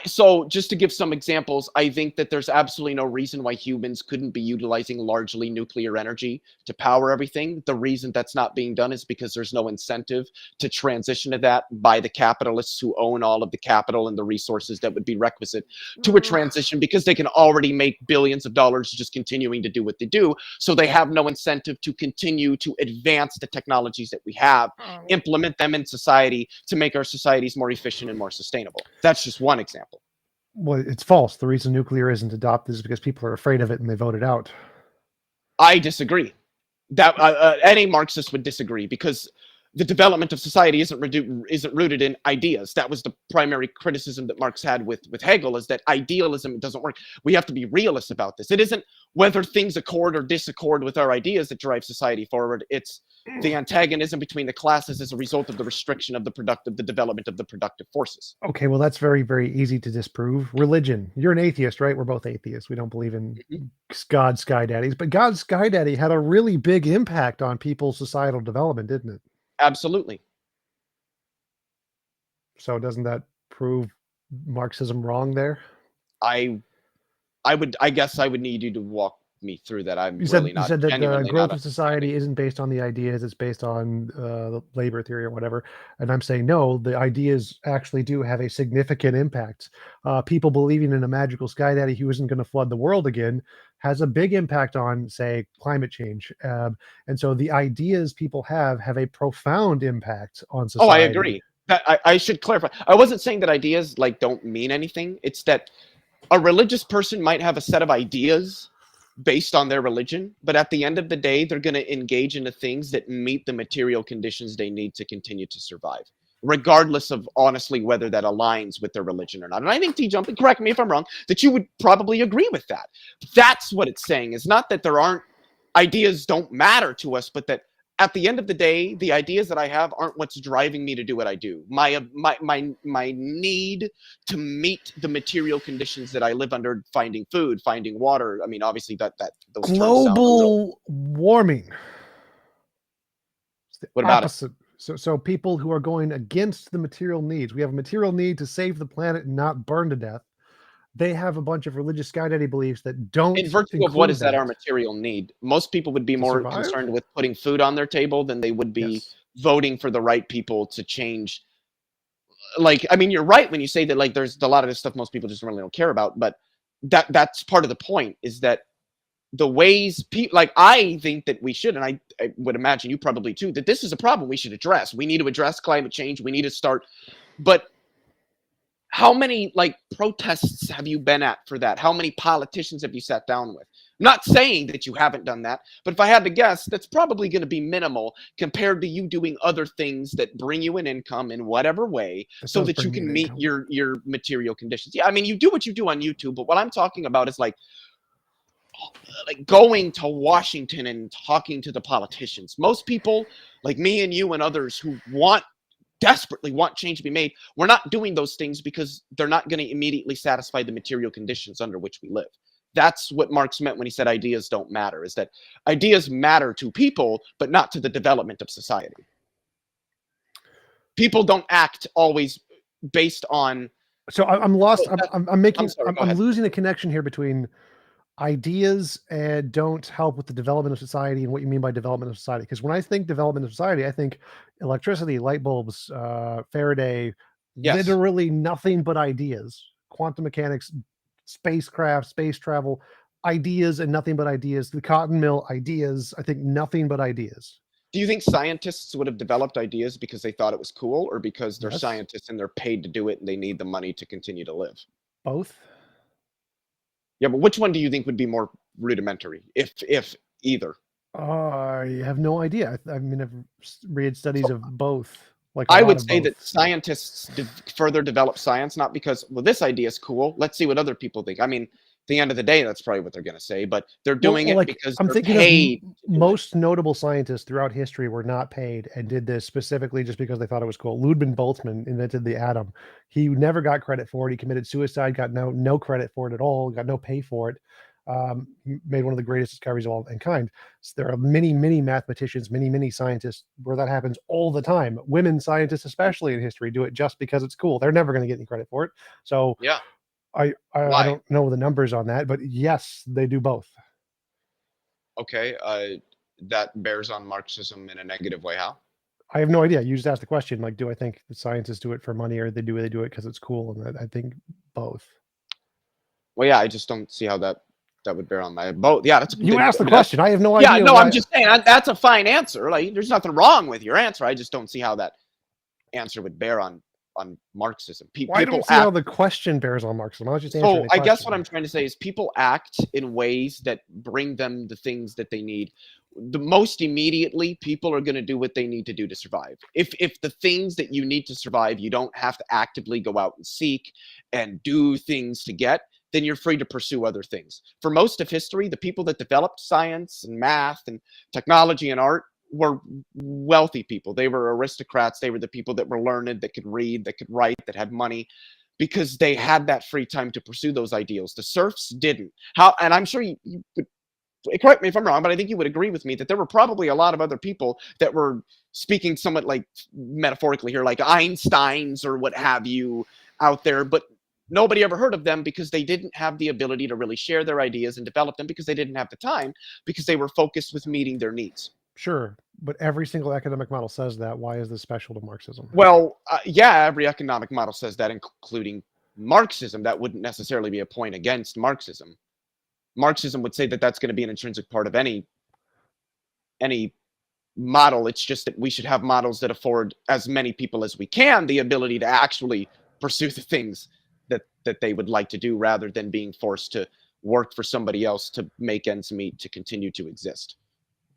So just to give some examples, I think that there's absolutely no reason why humans couldn't be utilizing largely nuclear energy to power everything. The reason that's not being done is because there's no incentive to transition to that by the capitalists who own all of the capital and the resources that would be requisite to a transition, because they can already make billions of dollars just continuing to do what they do. So they have no incentive to continue to advance the technologies that we have, implement them in society to make our societies more efficient and more sustainable. That's just one example. Well, it's false. The reason nuclear isn't adopted is because people are afraid of it and they vote it out. I disagree. That any Marxist would disagree, because the development of society isn't rooted in ideas. That was the primary criticism that Marx had with Hegel, is that idealism doesn't work. We have to be realists about this. It isn't whether things accord or disaccord with our ideas that drive society forward. It's the antagonism between the classes as a result of the restriction of the development of the productive forces. Okay, well, that's very, very easy to disprove. Religion. You're an atheist, right? We're both atheists. We don't believe in God, Sky Daddies. But God, Sky Daddy had a really big impact on people's societal development, didn't it? Absolutely. So doesn't that prove Marxism wrong there? I guess I would need you to walk me through that. I'm You really said not that the genuinely growth not of society isn't based on the ideas; it's based on the labor theory or whatever. And I'm saying no, the ideas actually do have a significant impact. People believing in a magical sky daddy who isn't going to flood the world again has a big impact on, say, climate change. And so the ideas people have a profound impact on Oh, I society. agree. That I should clarify. I wasn't saying that ideas like don't mean anything. It's that a religious person might have a set of ideas based on their religion, but at the end of the day, they're going to engage into things that meet the material conditions they need to continue to survive, regardless of honestly whether that aligns with their religion or not. And I think TJump, and correct me if I'm wrong, that you would probably agree with that. That's what it's saying. Is not that there aren't ideas don't matter to us, but that at the end of the day, the ideas that I have aren't what's driving me to do what I do. My need to meet the material conditions that I live under, finding food, finding water. I mean, obviously that those terms sound a little. Global warming. It's the What about it? opposite. So people who are going against the material needs, we have a material need to save the planet and not burn to death. They have a bunch of religious sky daddy beliefs that don't In virtue of what is that our material need? Most people would be more survive? concerned with putting food on their table than they would be Yes. voting for the right people to change. Like, I mean, you're right when you say that, like, there's a lot of this stuff most people just really don't care about, but that's part of the point, is that the ways people, like, I think that we should, and I would imagine you probably too, that this is a problem we should address. We need to address climate change. We need to start, but how many like protests have you been at for that? How many politicians have you sat down with? I'm not saying that you haven't done that, but if I had to guess, that's probably going to be minimal compared to you doing other things that bring you an income in whatever way, so that you can meet your material conditions. Yeah, I mean, you do what you do on YouTube, but what I'm talking about is like going to Washington and talking to the politicians. Most people, like me and you and others who desperately want change to be made, we're not doing those things because they're not going to immediately satisfy the material conditions under which we live. That's what Marx meant when he said ideas don't matter, is that ideas matter to people, but not to the development of society. People don't act always based on. So I'm lost. I'm losing a connection here between ideas and don't help with the development of society and what you mean by development of society. Because when I think development of society, I think electricity, light bulbs, Faraday, literally nothing but ideas, quantum mechanics, spacecraft, space travel, ideas and nothing but ideas, the cotton mill, ideas. I think nothing but ideas. Do you think scientists would have developed ideas because they thought it was cool, or because they're scientists and they're paid to do it and they need the money to continue to live? Both. Yeah, but which one do you think would be more rudimentary, if either? I have no idea. I mean, I've read studies of both. Like I would say that scientists further develop science, not because, well, this idea is cool, let's see what other people think. I mean, at the end of the day, that's probably what they're going to say, but they're doing it because they're paid. Most notable scientists throughout history were not paid and did this specifically just because they thought it was cool. Ludwig Boltzmann invented the atom. He never got credit for it. He committed suicide, got no credit for it at all, got no pay for it. Made one of the greatest discoveries of all mankind. So there are many mathematicians, many scientists where that happens all the time. Women scientists, especially in history, do it just because it's cool. They're never going to get any credit for it. So yeah, I don't know the numbers on that, but yes, they do both. Okay, that bears on Marxism in a negative way. How? I have no idea. You just asked the question, like, do I think the scientists do it for money, or they do it because it's cool? And I think both. Well, yeah, I just don't see how that would bear on my both. Yeah, that's you asked the question. I have no idea. Yeah, no, I'm just saying that's a fine answer. Like, there's nothing wrong with your answer. I just don't see how that answer would bear on Marxism. I don't see how the question bears on Marxism. I was just answering. So I guess what I'm trying to say is people act in ways that bring them the things that they need. The most immediately, people are going to do what they need to do to survive. If the things that you need to survive, you don't have to actively go out and seek and do things to get, then you're free to pursue other things. For most of history, the people that developed science and math and technology and art were wealthy people. They were aristocrats. They were the people that were learned, that could read, that could write, that had money, because they had that free time to pursue those ideals. The serfs didn't. And I'm sure you could correct me if I'm wrong, but I think you would agree with me that there were probably a lot of other people that were speaking somewhat like metaphorically here, like Einsteins or what have you out there, but nobody ever heard of them because they didn't have the ability to really share their ideas and develop them because they didn't have the time, because they were focused with meeting their needs. Sure, but every single economic model says that. Why is this special to Marxism? Well, yeah, every economic model says that, including Marxism. That wouldn't necessarily be a point against Marxism. Marxism would say that that's going to be an intrinsic part of any model. It's just that we should have models that afford as many people as we can the ability to actually pursue the things that they would like to do, rather than being forced to work for somebody else to make ends meet to continue to exist.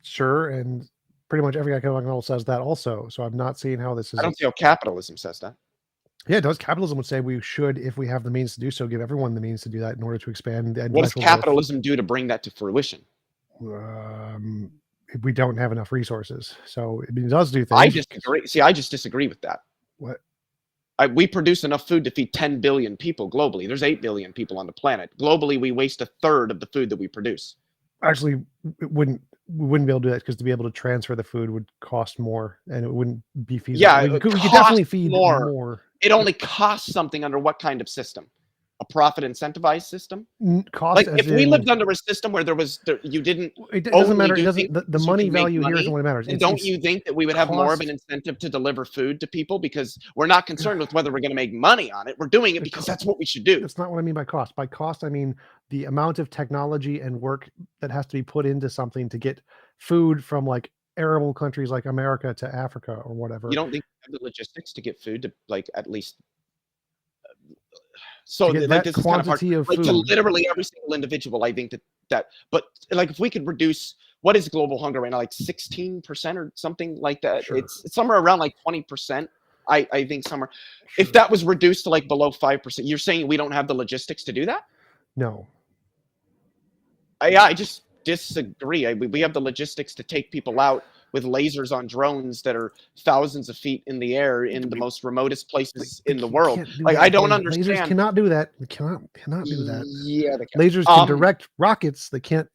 Sure, and pretty much every economic model says that also. So I'm not seeing how this is. I don't see how capitalism says that. Yeah, it does. Capitalism would say we should, if we have the means to do so, give everyone the means to do that in order to expand. What does capitalism do to bring that to fruition? We don't have enough resources, so it does do things. I disagree. See, I just disagree with that. What? We produce enough food to feed 10 billion people globally. There's 8 billion people on the planet. Globally, we waste a third of the food that we produce. Actually, we wouldn't be able to do that, because to be able to transfer the food would cost more, and it wouldn't be feasible. Yeah, we could definitely feed more. It only costs something under what kind of system? A profit incentivized system? Cost, like if we lived under a system where you didn't. It doesn't matter. It doesn't. The money value here isn't what matters. And don't you think that we would have more of an incentive to deliver food to people, because we're not concerned with whether we're going to make money on it? We're doing it because that's what we should do. That's not what I mean by cost. By cost, I mean the amount of technology and work that has to be put into something to get food from like arable countries like America to Africa or whatever. You don't think we have the logistics to get food to, like, at least so like this quantity is kind of hard, of food to literally every single individual. I think that but like if we could reduce, what is global hunger right now, like 16% or something like that? Sure. It's somewhere around like 20%. I think somewhere. Sure. If that was reduced to like below 5%, you're saying we don't have the logistics to do that? No. I just disagree. We have the logistics to take people out with lasers on drones that are thousands of feet in the air in the most remotest places in the world. Like, I don't understand. Lasers cannot do that. They cannot do that. Yeah, they can. Lasers can direct rockets. They can't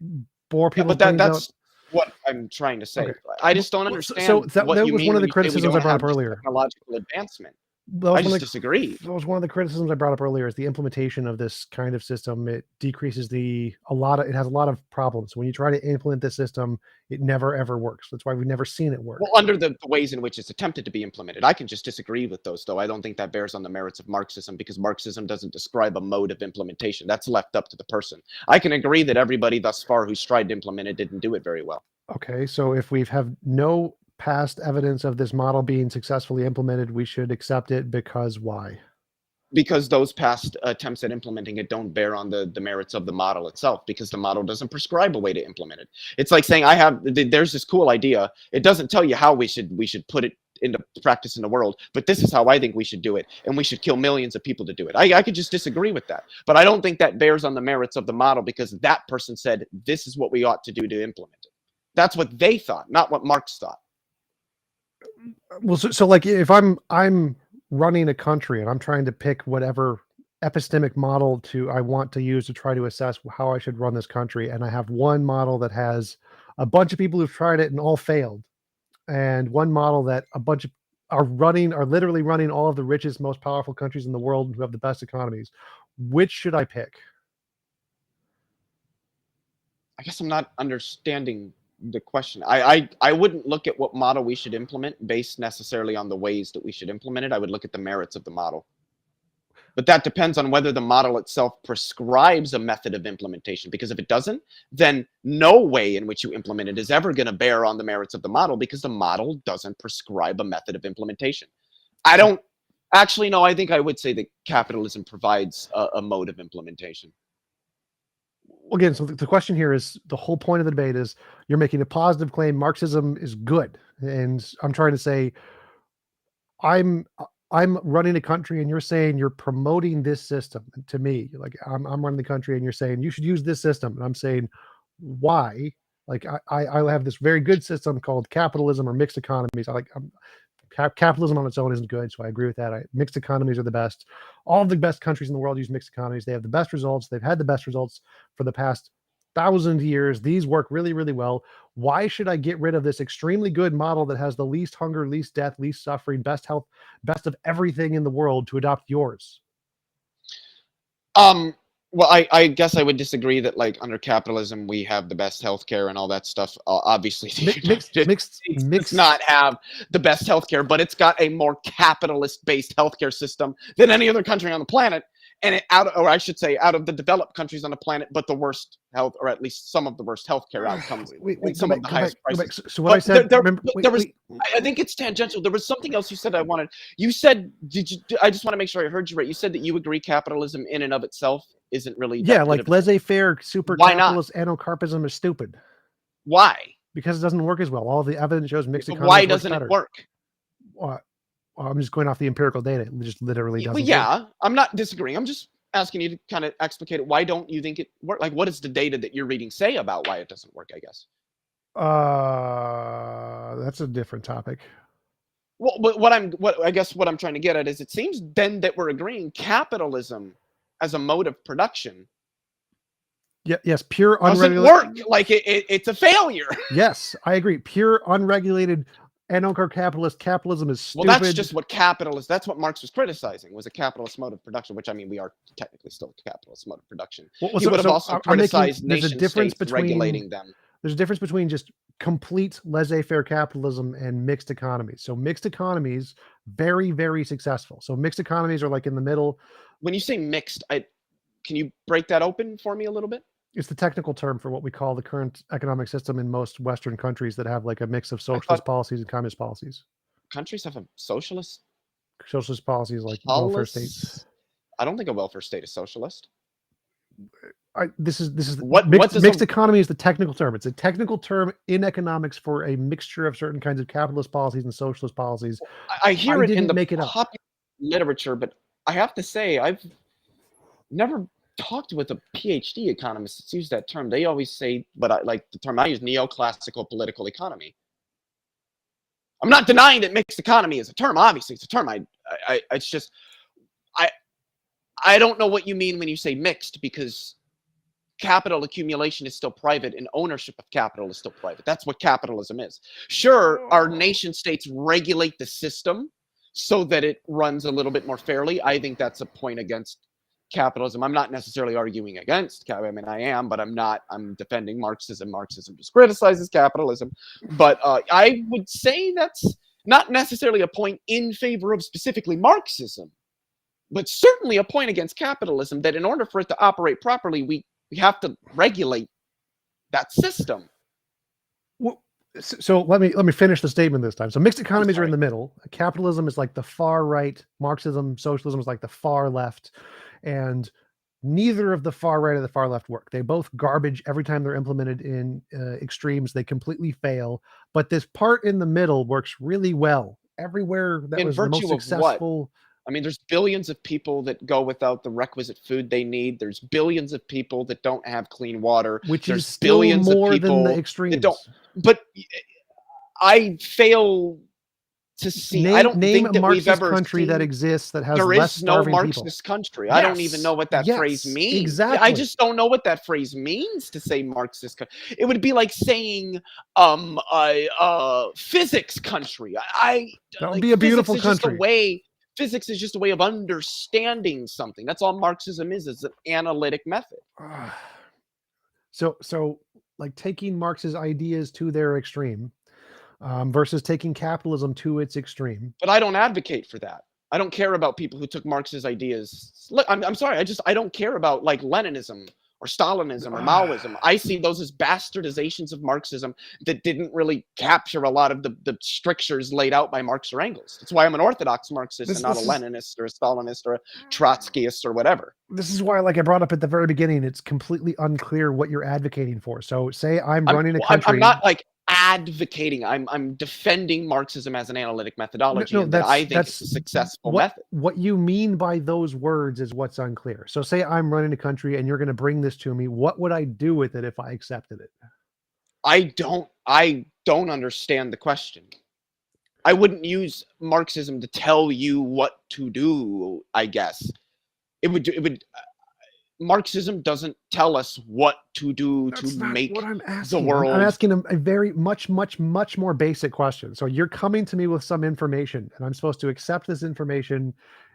bore people. Yeah, but that's what I'm trying to say. Okay. I just don't understand. So that was one of the criticisms I brought up earlier. Technological advancement. I just disagree. That was one of the criticisms I brought up earlier, is the implementation of this kind of system. It decreases it has a lot of problems. When you try to implement this system, it never ever works. That's why we've never seen it work. Well, under the ways in which it's attempted to be implemented. I can just disagree with those, though. I don't think that bears on the merits of Marxism, because Marxism doesn't describe a mode of implementation. That's left up to the person. I can agree that everybody thus far who's tried to implement it didn't do it very well. Okay, so if we have no past evidence of this model being successfully implemented, we should accept it, because why? Because those past attempts at implementing it don't bear on the merits of the model itself, because the model doesn't prescribe a way to implement it. It's like saying there's this cool idea. It doesn't tell you how we should put it into practice in the world, but this is how I think we should do it, and we should kill millions of people to do it. I could just disagree with that, but I don't think that bears on the merits of the model, because that person said this is what we ought to do to implement it. That's what they thought, not what Marx thought. Well, so like if I'm running a country and I'm trying to pick whatever epistemic model I want to use to try to assess how I should run this country, and I have one model that has a bunch of people who've tried it and all failed, and one model that a bunch of are literally running all of the richest, most powerful countries in the world who have the best economies, which should I pick? I guess I'm not understanding the question. I wouldn't look at what model we should implement based necessarily on the ways that we should implement it. I would look at the merits of the model. But that depends on whether the model itself prescribes a method of implementation, because if it doesn't, then no way in which you implement it is ever going to bear on the merits of the model, because the model doesn't prescribe a method of implementation. I don't actually know. I think I would say that capitalism provides a mode of implementation. Again, so the question here is, the whole point of the debate is you're making a positive claim. Marxism is good. And I'm trying to say, I'm running a country and you're saying you're promoting this system to me. Like I'm running the country and you're saying you should use this system. And I'm saying, why? Like I have this very good system called capitalism or mixed economies. Capitalism on its own isn't good, so I agree with that. Mixed economies are the best. All of the best countries in the world use mixed economies. They have the best results. They've had the best results for the past 1,000 years. These work really, really well. Why should I get rid of this extremely good model that has the least hunger, least death, least suffering, best health, best of everything in the world to adopt yours? Well, I guess I would disagree that like under capitalism we have the best healthcare and all that stuff. Obviously, the United States does not have the best healthcare, but it's got a more capitalist-based healthcare system than any other country on the planet. And or I should say, out of the developed countries on the planet, but the worst health, or at least some of the worst healthcare outcomes, and some of the highest prices. So what I said, I think it's tangential. There was something else you said I wanted. You said, I just want to make sure I heard you right. You said that you agree capitalism in and of itself isn't really like laissez-faire super capitalist anarchism is stupid. Why? Because it doesn't work as well. All the evidence shows mixed economy. Why doesn't it work? I'm just going off the empirical data. It just literally doesn't work. I'm not disagreeing. I'm just asking you to kind of explicate it. Why don't you think it work? Like, what does the data that you're reading say about why it doesn't work, I guess? That's a different topic. Well, but what I'm trying to get at is it seems then that we're agreeing capitalism as a mode of production. Yes, pure unregulated. Doesn't work. Like it's a failure. Yes, I agree. Pure unregulated anarcho-capitalist capitalism is stupid. Well, that's just what that's what Marx was criticizing, was a capitalist mode of production, which I mean, we are technically still a capitalist mode of production. He would have also criticized nation states regulating them. There's a difference between just complete laissez-faire capitalism and mixed economies. So mixed economies, very, very successful. So mixed economies are like in the middle. When you say mixed, can you break that open for me a little bit? It's the technical term for what we call the current economic system in most Western countries that have like a mix of socialist policies and communist policies. Countries have a socialist policies like welfare states. I don't think a welfare state is socialist. This is mixed economy is the technical term. It's a technical term in economics for a mixture of certain kinds of capitalist policies and socialist policies. I hear it in the popular literature, but I have to say I've never talked with a PhD economist that's used that term. They always say, but I like the term I use, neoclassical political economy. I'm not denying that mixed economy is a term. Obviously, it's a term. It's just, I don't know what you mean when you say mixed, because capital accumulation is still private and ownership of capital is still private. That's what capitalism is. Sure, our nation states regulate the system so that it runs a little bit more fairly. I think that's a point against capitalism. I'm not necessarily arguing against I mean, I am, but I'm defending Marxism. Marxism just criticizes capitalism. But I would say that's not necessarily a point in favor of specifically Marxism, but certainly a point against capitalism, that in order for it to operate properly, we have to regulate that system. Well, so let me finish the statement this time. So mixed economies are in the middle. Capitalism is like the far right. Marxism, socialism is like the far left. And neither of the far right or the far left work. They both garbage every time they're implemented in extremes. They completely fail. But this part in the middle works really well. Everywhere that was the most successful. I mean, there's billions of people that go without the requisite food they need. There's billions of people that don't have clean water. Which is still more than the extremes. But I fail to see. I don't think that we've ever country that exists that has there less is no Marxist country. I don't even know what that phrase means. Exactly. I just don't know what that phrase means to say Marxist country. It would be like saying physics country. That would be a beautiful country. Physics is just a way of understanding something. That's all Marxism is an analytic method. So like taking Marx's ideas to their extreme versus taking capitalism to its extreme. But I don't advocate for that. I don't care about people who took Marx's ideas. Look, I'm sorry. I don't care about like Leninism or Stalinism or Maoism. I see those as bastardizations of Marxism that didn't really capture a lot of the strictures laid out by Marx or Engels. That's why I'm an orthodox Marxist and not a Leninist or a Stalinist or a Trotskyist or whatever. This is why, like I brought up at the very beginning, it's completely unclear what you're advocating for. So say I'm running a country. I'm not like advocating. I'm defending Marxism as an analytic methodology. That I think it's a successful method. What you mean by those words is what's unclear. So say I'm running a country and you're going to bring this to me. What would I do with it if I accepted it? I don't understand the question. I wouldn't use Marxism to tell you what to do, I guess. It would Marxism doesn't tell us what to do That's to not make what I'm the asking. world. I'm asking a very much more basic question. So you're coming to me with some information, and I'm supposed to accept this information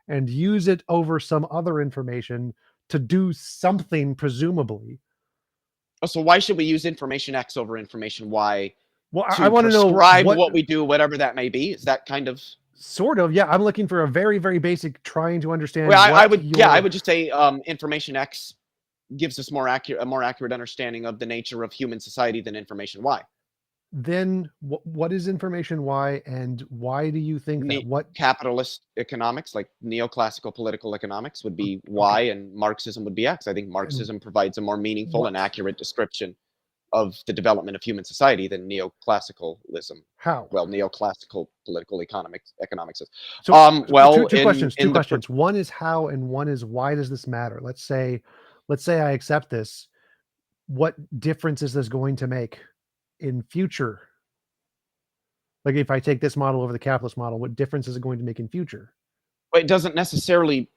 and use it over some other information to do something, presumably. So why should we use information X over information Y Well, I to want to know prescribe what we do, whatever that may be? Is that kind of... Sort of, yeah. I'm looking for a very, very basic, trying to understand. Well, I what would, I would just say information X gives us a more accurate understanding of the nature of human society than information Y. Then what is information Y, and why do you think that? What capitalist economics, like neoclassical political economics, would be Y, and Marxism would be X. I think Marxism provides a more meaningful and accurate description of the development of human society than neoclassicalism. How? Well, neoclassical political economics is. So, well, two questions. Two questions. One is how, and one is why does this matter? Let's say I accept this. What difference is this going to make in future? Like, if I take this model over the capitalist model, what difference is it going to make in future? It doesn't necessarily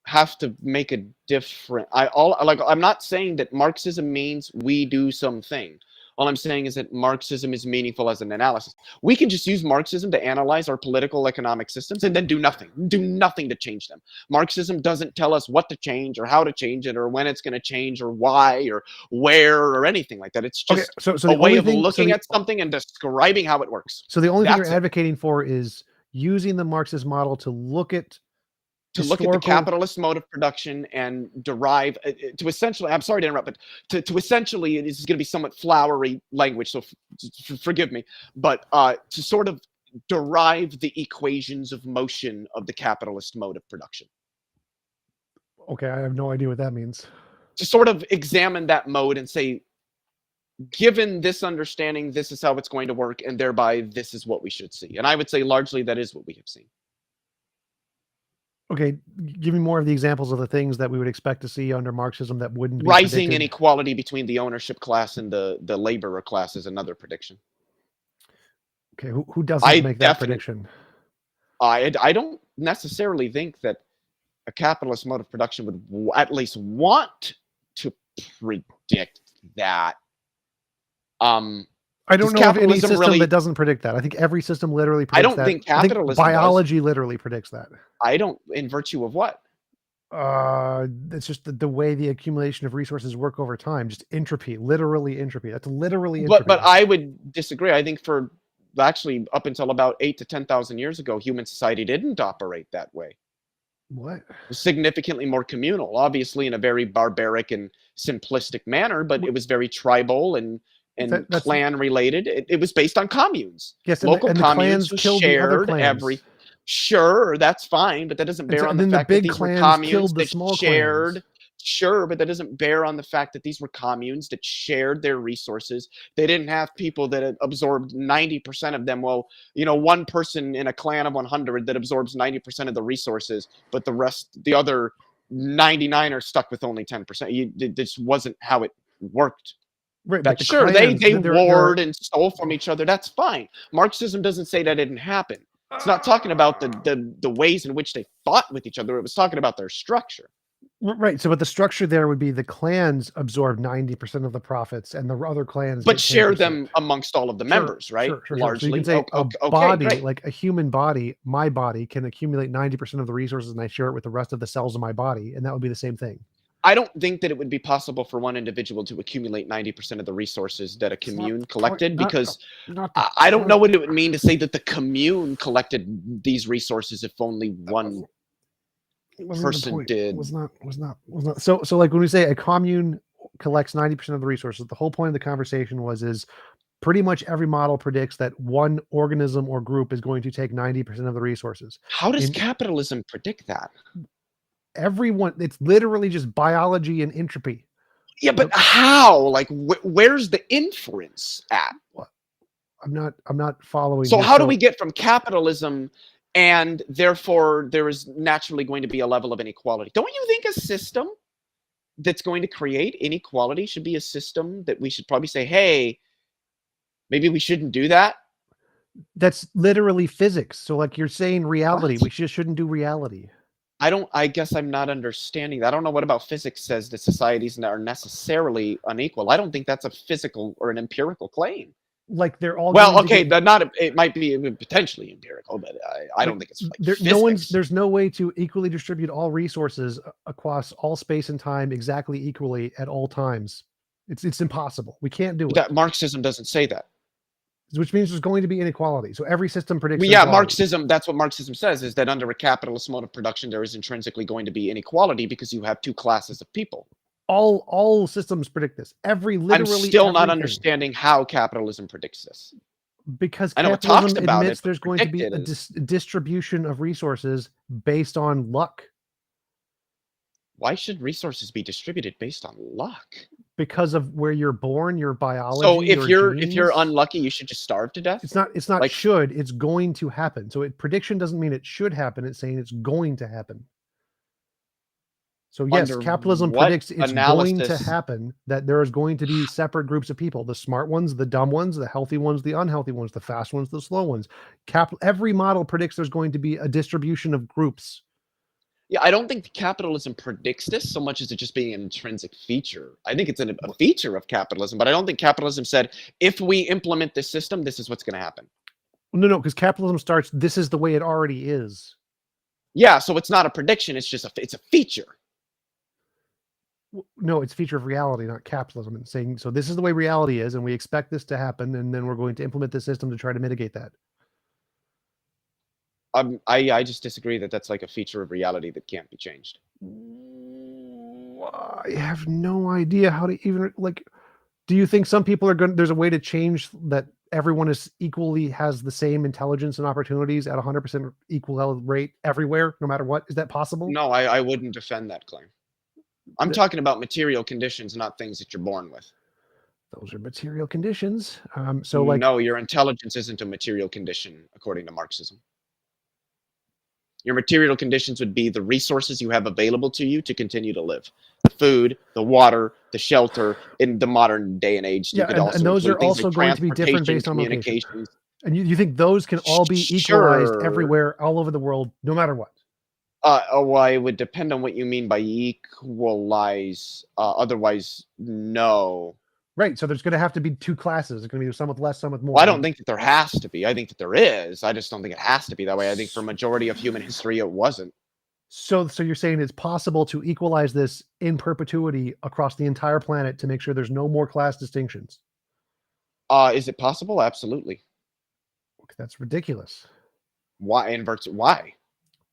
have to make a difference. I'm not saying that Marxism means we do something. All I'm saying is that Marxism is meaningful as an analysis. We can just use Marxism to analyze our political economic systems and then do nothing to change them. Marxism doesn't tell us what to change or how to change it or when it's going to change or why or where or anything like that. It's just a way of looking at something and describing how it works. So the only thing you're advocating for is using the Marxist model to look at the capitalist mode of production and derive to essentially, I'm sorry to interrupt, but to essentially, this is going to be somewhat flowery language, so forgive me, but to sort of derive the equations of motion of the capitalist mode of production. Okay, I have no idea what that means. To sort of examine that mode and say, given this understanding, this is how it's going to work, and thereby this is what we should see. And I would say largely that is what we have seen. Okay, give me more of the examples of the things that we would expect to see under Marxism that wouldn't be rising predicted. Inequality between the ownership class and the laborer class is another prediction. Okay, who doesn't make that prediction? I don't necessarily think that a capitalist mode of production would at least want to predict that. I don't know of any system that doesn't predict that. I think every system literally predicts that. I don't think capitalism biology literally predicts that. I don't, in virtue of what? It's just the way the accumulation of resources work over time. Just entropy, literally entropy. That's literally entropy. But I would disagree. I think for actually up until about 8,000 to 10,000 years ago, human society didn't operate that way. What? It was significantly more communal, obviously in a very barbaric and simplistic manner, but it was very tribal and clan related. It was based on communes. Yes, local and communes the clans shared every. Sure, that's fine, but that doesn't bear on the fact that these were communes that shared. Sure, but that doesn't bear on the fact that these were communes that shared their resources. They didn't have people that had absorbed 90% of them. Well, you know, one person in a clan of 100 that absorbs 90% of the resources, but the other 99 are stuck with only 10%. This wasn't how it worked. Right, that sure, clans, they warred and stole from each other. That's fine. Marxism doesn't say that didn't happen. It's not talking about the ways in which they fought with each other. It was talking about their structure. Right. So, but the structure there would be the clans absorb 90% of the profits, and the other clans but share them amongst all of the members, right? Sure. Largely, so you can say a body, great. like a human body, my body can accumulate 90% of the resources, and I share it with the rest of the cells of my body, and that would be the same thing. I don't think that it would be possible for one individual to accumulate 90% of the resourson that a commune collected, because I don't know what it would mean to say that the commune collected these resources if only one person did. Was not. So like when we say a commune collects 90% of the resources, the whole point of the conversation is pretty much every model predicts that one organism or group is going to take 90% of the resources. How does capitalism predict that? Everyone, it's literally just biology and entropy. Yeah, but how? Like, where's the inference at? I'm not following. So how do we get from capitalism, and therefore there is naturally going to be a level of inequality? Don't you think a system that's going to create inequality should be a system that we should probably say, hey, maybe we shouldn't do that? That's literally physics. So like you're saying reality, we just shouldn't do reality. I guess I'm not understanding that. I don't know what about physics says that societies are necessarily unequal. I don't think that's a physical or an empirical claim. Like they're all Well, going to okay, get, but not. It might be potentially empirical, but I don't think it's like physics. there's no way to equally distribute all resources across all space and time exactly equally at all times. It's impossible. We can't do it. That Marxism doesn't say that. Which means there's going to be inequality. So every system predicts. Well, yeah, inequality. Marxism. That's what Marxism says, is that under a capitalist mode of production, there is intrinsically going to be inequality because you have two classes of people. All systems predict this. Literally. I'm still not everything. understanding how capitalism predicts this. Because I know it capitalism talks about admits it, but there's going to be a predict it distribution of resources based on luck. Why should resources be distributed based on luck? Because of where you're born, your biology. So if your you're genes. unlucky, you should just starve to death. It's not like, should. It's going to happen. So prediction doesn't mean it should happen. It's saying it's going to happen. So yes, capitalism predicts it's going to happen, that there is going to be separate groups of people, the smart ones, the dumb ones, the healthy ones, the unhealthy ones, the fast ones, the slow ones. Every model predicts there's going to be a distribution of groups. Yeah, I don't think capitalism predicts this so much as it just being an intrinsic feature. I think it's a feature of capitalism, but I don't think capitalism said, if we implement this system, this is what's going to happen. No, because capitalism starts, this is the way it already is. Yeah, so it's not a prediction, it's just it's a feature. No, it's a feature of reality, not capitalism. It's saying, so this is the way reality is, and we expect this to happen, and then we're going to implement this system to try to mitigate that. I just disagree that that's like a feature of reality that can't be changed. I have no idea how to even, like, do you think some people are going, there's a way to change that everyone is equally has the same intelligence and opportunities at 100% equal rate everywhere, no matter what? Is that possible? No, I wouldn't defend that claim. I'm talking about material conditions, not things that you're born with. Those are material conditions. So like, no, your intelligence isn't a material condition according to Marxism. Your material conditions would be the resources you have available to you to continue to live. The food, the water, the shelter. In the modern day and age, yeah, and those are also going to be different based on location. And you think those can all be equalized everywhere, all over the world, no matter what? Well, it would depend on what you mean by equalize. Otherwise, no. Right. So there's going to have to be two classes. There's going to be some with less, some with more. Well, I don't think that there has to be. I think that there is. I just don't think it has to be that way. I think for majority of human history, it wasn't. So you're saying it's possible to equalize this in perpetuity across the entire planet to make sure there's no more class distinctions? Is it possible? Absolutely. That's ridiculous. Why? Why?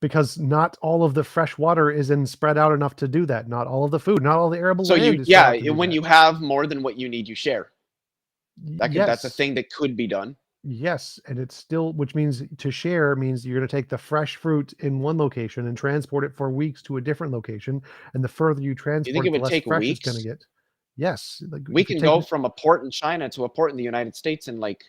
Because not all of the fresh water is spread out enough to do that. Not all of the food, not all the arable land. So when you have more than what you need, you share. That's a thing that could be done. Yes, and it's still, which means to share means you're going to take the fresh fruit in one location and transport it for weeks to a different location. And the further you transport, the less fresh it's going to get. Yes, like we can go from a port in China to a port in the United States in like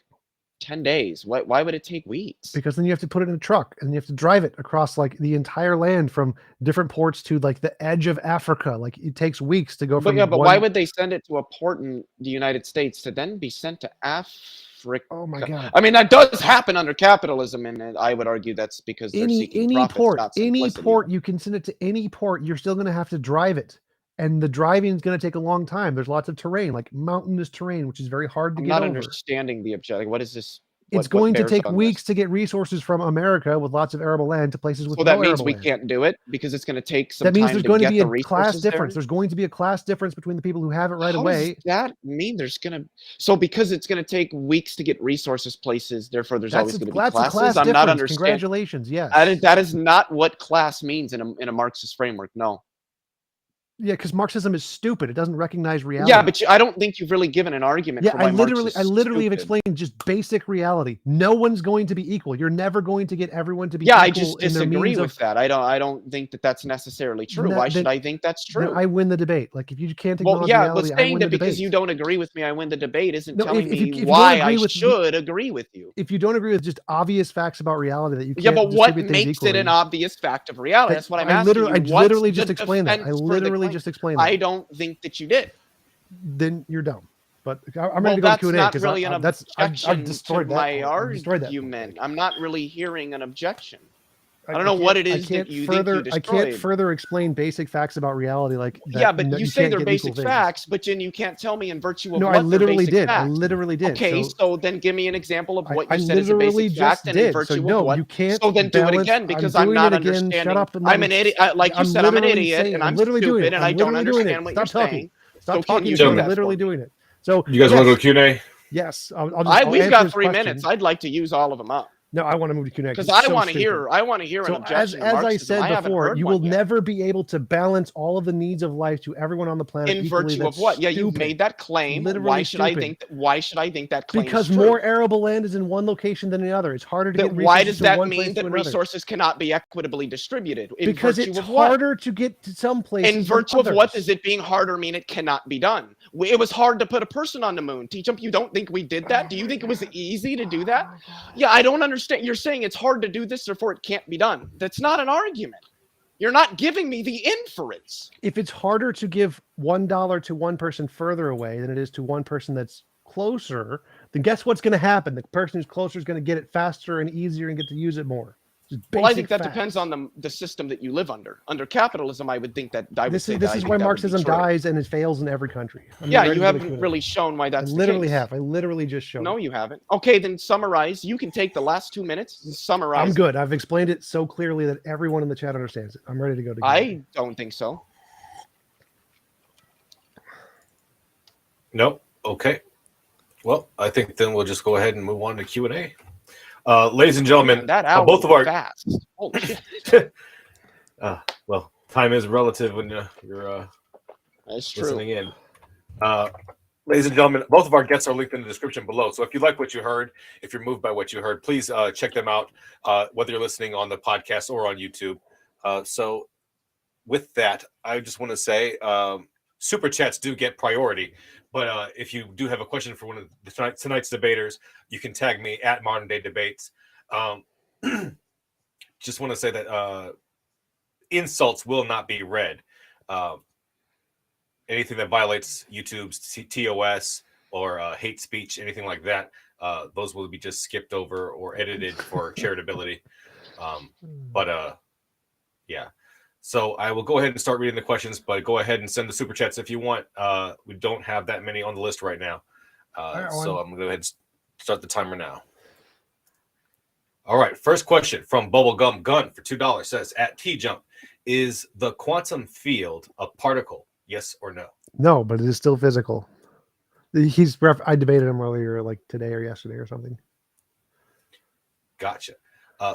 10 days. Why would it take weeks? Because then you have to put it in a truck and you have to drive it across like the entire land from different ports to like the edge of Africa. Like it takes weeks to go from. But why would they send it to a port in the United States to then be sent to Africa? Oh my God! I mean, that does happen under capitalism, and I would argue that's because they're seeking profits, any port you can send it to any port. You're still going to have to drive it. And the driving is going to take a long time. There's lots of terrain, like mountainous terrain, which is very hard to get over. I'm not understanding the objective. What is this? It's going to take weeks to get resources from America with lots of arable land to places with no arable land. So that means we can't do it because it's going to take some time. That means there's going to be a class difference. There's going to be a class difference between the people who have it right away. How does that mean there's going to? So because it's going to take weeks to get resources places, therefore there's always going to be classes. I'm not understanding. Congratulations. Yes. That is not what class means in a Marxist framework. No. Yeah, because Marxism is stupid. It doesn't recognize reality. Yeah, but I don't think you've really given an argument. Yeah, I literally have explained just basic reality. No one's going to be equal. You're never going to get everyone to be equal. Yeah, I just disagree with that. I don't think that that's necessarily true. Why should I think that's true? I win the debate. Like if you can't acknowledge reality, but saying that because you don't agree with me, I win the debate isn't telling me why I should agree with you. If you don't agree with just obvious facts about reality that you can't. Yeah, but what makes it an obvious fact of reality? That's what I'm asking you. I literally just explained that. I literally just explained that. I don't think that you did. Then you're dumb. But I'm ready to go Q&A because really I've destroyed my argument. I'm not really hearing an objection. I don't know what it I is can't that you further, think you I can't destroyed. further explain basic facts about reality like that. Yeah, but that you say can't they're get equal basic things. facts, but then you can't tell me in virtue of No, what I literally they're basic did. I facts. literally did. Okay, so then give me an example of what I you said is a literally basic just fact and in did. So virtue of no, what. you can't So then do it balance. again I'm because I'm doing not it again. understanding. Shut up. I'm an idiot. Like you said, I'm an idiot and I'm literally doing stupid it. and I I'm don't literally doing understand it. what you're Stop talking. saying. Stop So can talking. you Because do I'm that literally for me? doing it. So You guys want to go Q&A? Yes, I'll We've answer got his 3 question. minutes. I'd like to use all of them up. No, I want to move to Q&A Because I want to hear. I want to hear an So objection to as I Marxism. said haven't before, heard you one will yet. never be able to balance all of the needs of life to everyone on the planet In equally. virtue of what? Yeah, you've made that claim. Literally Why should I stupid. think? Why should I think that claim Because is true? more arable land is in one location than the other. It's harder to But get why resources does that from one place mean to that another. resources cannot be equitably distributed? In Because virtue it's of what? harder to get to some places. In virtue of than what others. does it being harder mean it cannot be done? It was hard to put a person on the moon. TJump, you don't think we did that? Do you think it was easy to do that? Yeah, I don't understand. You're saying it's hard to do this, therefore it can't be done. That's not an argument. You're not giving me the inference. If it's harder to give $1 to one person further away than it is to one person that's closer, then guess what's going to happen? The person who's closer is going to get it faster and easier and get to use it more. Well, I think that depends on the system that you live under. Under capitalism, I would think that This is why Marxism dies and it fails in every country. Yeah, you haven't really shown why that's I literally the case. have. I literally just showed. No, you haven't. Okay, then summarize. You can take the last 2 minutes and summarize. I'm good. I've explained it so clearly that everyone in the chat understands it. I'm ready to go. I don't think so. Nope. Okay. Well, I think then we'll just go ahead and move on to Q&A. Ladies and gentlemen, that both of our fast. Holy shit. Well, time is relative when you're That's true. listening in. Ladies and gentlemen, both of our guests are linked in the description below. So if you like what you heard, if you're moved by what you heard, please check them out, whether you're listening on the podcast or on YouTube. So with that, I just want to say super chats do get priority. But if you do have a question for one of tonight's debaters, you can tag me at Modern Day Debates. Just want to say that insults will not be read. Anything that violates YouTube's TOS or hate speech, anything like that, those will be just skipped over or edited for charitability. Yeah. So I will go ahead and start reading the questions, but go ahead and send the super chats if you want. We don't have that many on the list right now. So I'm going to go ahead and start the timer now. All right. First question from Bubblegum Gun for $2 says, at TJump, is the quantum field a particle? Yes or no? No, but it is still physical. I debated him earlier, like today or yesterday or something. Gotcha.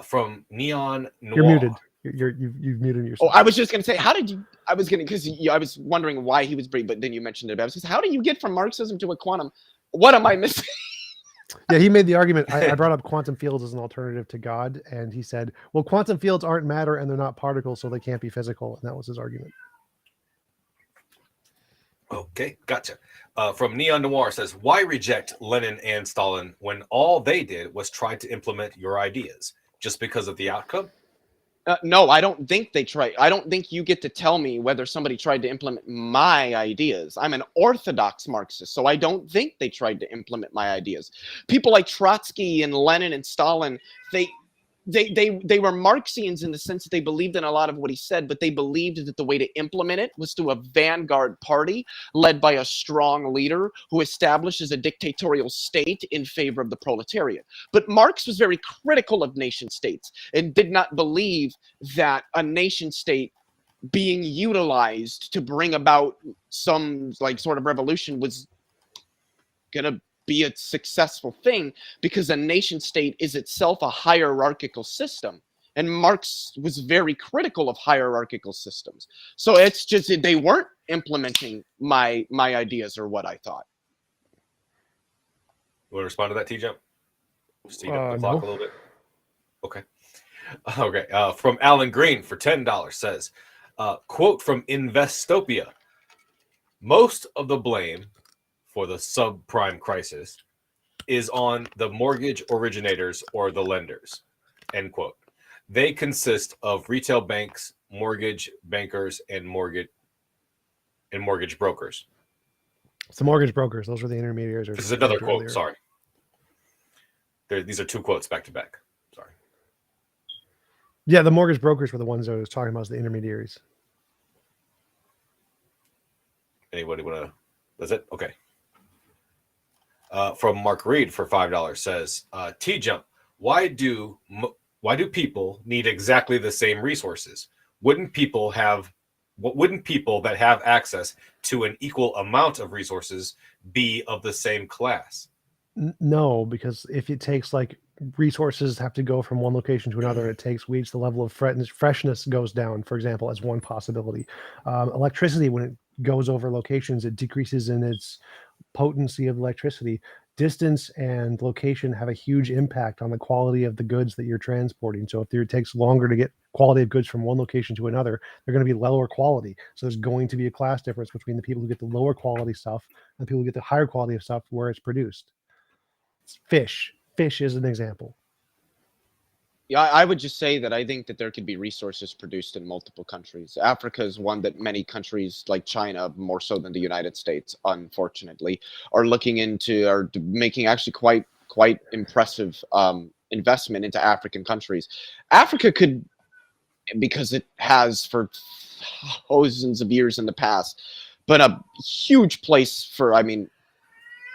From Neon Noir. You're muted. You've muted yourself. Oh, I was just going to say, how did you? I was wondering why he was brief, but then you mentioned it. I was just, how do you get from Marxism to a quantum? What am I missing? Yeah, he made the argument. I brought up quantum fields as an alternative to God, and he said, well, quantum fields aren't matter and they're not particles, so they can't be physical. And that was his argument. Okay, gotcha. From Neon Noir says, why reject Lenin and Stalin when all they did was try to implement your ideas? Just because of the outcome? No, I don't think they tried. I don't think you get to tell me whether somebody tried to implement my ideas. I'm an orthodox Marxist, so I don't think they tried to implement my ideas. People like Trotsky and Lenin and Stalin, they were Marxians in the sense that they believed in a lot of what he said, but they believed that the way to implement it was through a vanguard party led by a strong leader who establishes a dictatorial state in favor of the proletariat. But Marx was very critical of nation states and did not believe that a nation state being utilized to bring about some sort of revolution was gonna be a successful thing, because a nation state is itself a hierarchical system, and Marx was very critical of hierarchical systems. So it's just they weren't implementing my ideas or what I thought. You want to respond to that, TJump? Speed up the clock a little bit. Okay. Okay. From Alan Green for $10 says, quote from Investopia, most of the blame for the subprime crisis is on the mortgage originators or the lenders, end quote. They consist of retail banks, mortgage bankers, and mortgage brokers. It's the mortgage brokers. Those are the intermediaries. This is another quote. Earlier. Sorry. These are two quotes back to back. Sorry. Yeah, the mortgage brokers were the ones I was talking about, as the intermediaries. Anybody want to? That's it? Okay. From Mark Reed for $5 says, TJump, why do people need exactly the same resources? Wouldn't people that have access to an equal amount of resources be of the same class? No, because if it takes resources have to go from one location to another, it takes weeks. The level of freshness goes down, for example, as one possibility. Electricity, when it goes over locations, it decreases in its potency of electricity. Distance and location have a huge impact on the quality of the goods that you're transporting. So if it takes longer to get quality of goods from one location to another, they're going to be lower quality. So there's going to be a class difference between the people who get the lower quality stuff and the people who get the higher quality of stuff where it's produced. Fish is an example. Yeah, I would just say that I think that there could be resources produced in multiple countries. Africa is one that many countries like China, more so than the United States, unfortunately, are looking into, are making actually quite impressive investment into African countries. Africa could, because it has for thousands of years in the past, but a huge place for, I mean,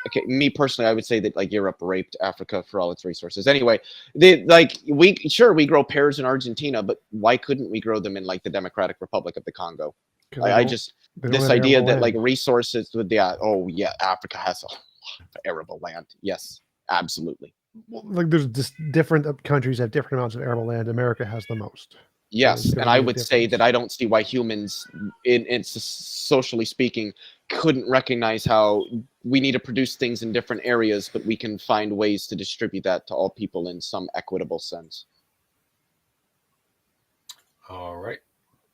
okay, me personally, I would say that Europe raped Africa for all its resources. Anyway, we grow pears in Argentina, but why couldn't we grow them in the Democratic Republic of the Congo? This idea that resources would, Africa has a lot of arable land. Yes, absolutely. Well, there's just different countries have different amounts of arable land. America has the most. Yes, and I would say that I don't see why humans, in socially speaking, couldn't recognize how we need to produce things in different areas, but we can find ways to distribute that to all people in some equitable sense. All right,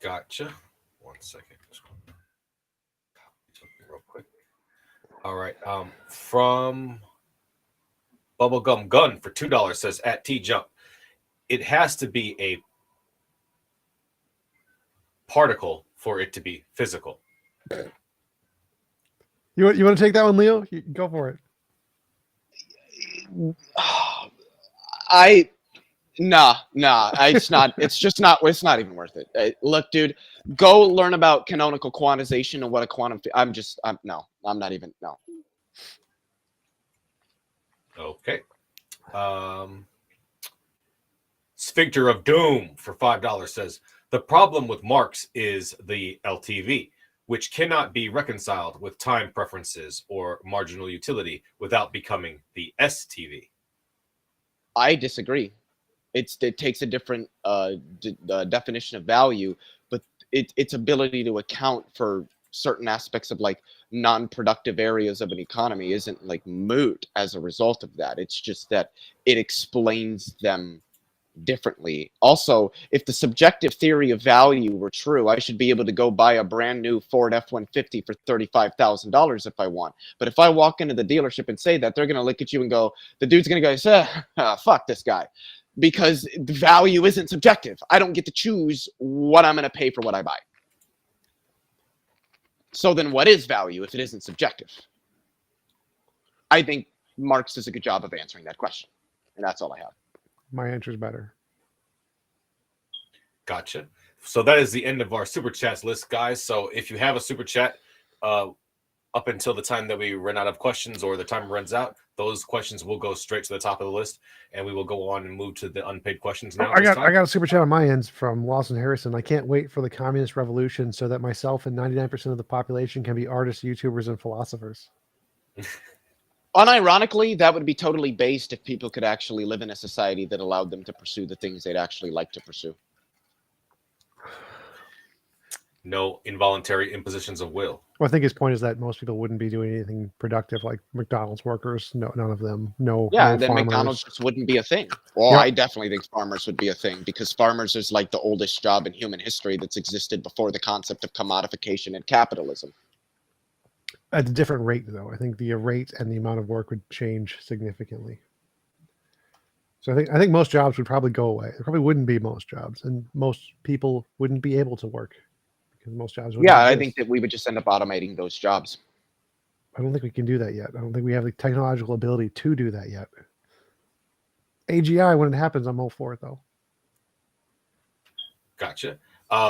gotcha. 1 second. Real quick. All right. From Bubblegum Gun for $2 says at TJump, it has to be a particle for it to be physical. You want to take that one, Leo? Go for it. It's not. It's not even worth it. Look, dude, go learn about canonical quantization and what a quantum. I'm not even. No. Okay. Sphincter of Doom for $5 says, the problem with Marx is the LTV, which cannot be reconciled with time preferences or marginal utility without becoming the STV. I disagree. It takes a different definition of value, but its ability to account for certain aspects of non-productive areas of an economy isn't moot as a result of that. It's just that it explains them differently. Also, if the subjective theory of value were true, I should be able to go buy a brand new Ford F-150 for $35,000 if I want. But if I walk into the dealership and say that, they're going to look at you and go, the dude's going to go, fuck this guy. Because the value isn't subjective. I don't get to choose what I'm going to pay for what I buy. So then what is value if it isn't subjective? I think Marx does a good job of answering that question. And that's all I have. My answer is better. Gotcha. So that is the end of our super chats list, guys. So if you have a super chat up until the time that we run out of questions or the time runs out, those questions will go straight to the top of the list, and we will go on and move to the unpaid questions now. I got a super chat on my end from Lawson Harrison. I can't wait for the communist revolution so that myself and 99% of the population can be artists, YouTubers, and philosophers. Unironically, that would be totally based if people could actually live in a society that allowed them to pursue the things they'd actually like to pursue. No involuntary impositions of will. Well, I think his point is that most people wouldn't be doing anything productive, like McDonald's workers. No, none of them. No. Yeah, no then farmers. McDonald's just wouldn't be a thing. Well, Yep. I definitely think farmers would be a thing because farmers is the oldest job in human history that's existed before the concept of commodification and capitalism. At a different rate, though. I think the rate and the amount of work would change significantly. So I think most jobs would probably go away. There probably wouldn't be most jobs, and most people wouldn't be able to work because most jobs wouldn't Yeah, I exist. think that we would just end up automating those jobs. I don't think we can do that yet. I don't think we have the technological ability to do that yet. AGI, when it happens, I'm all for it, though. Gotcha.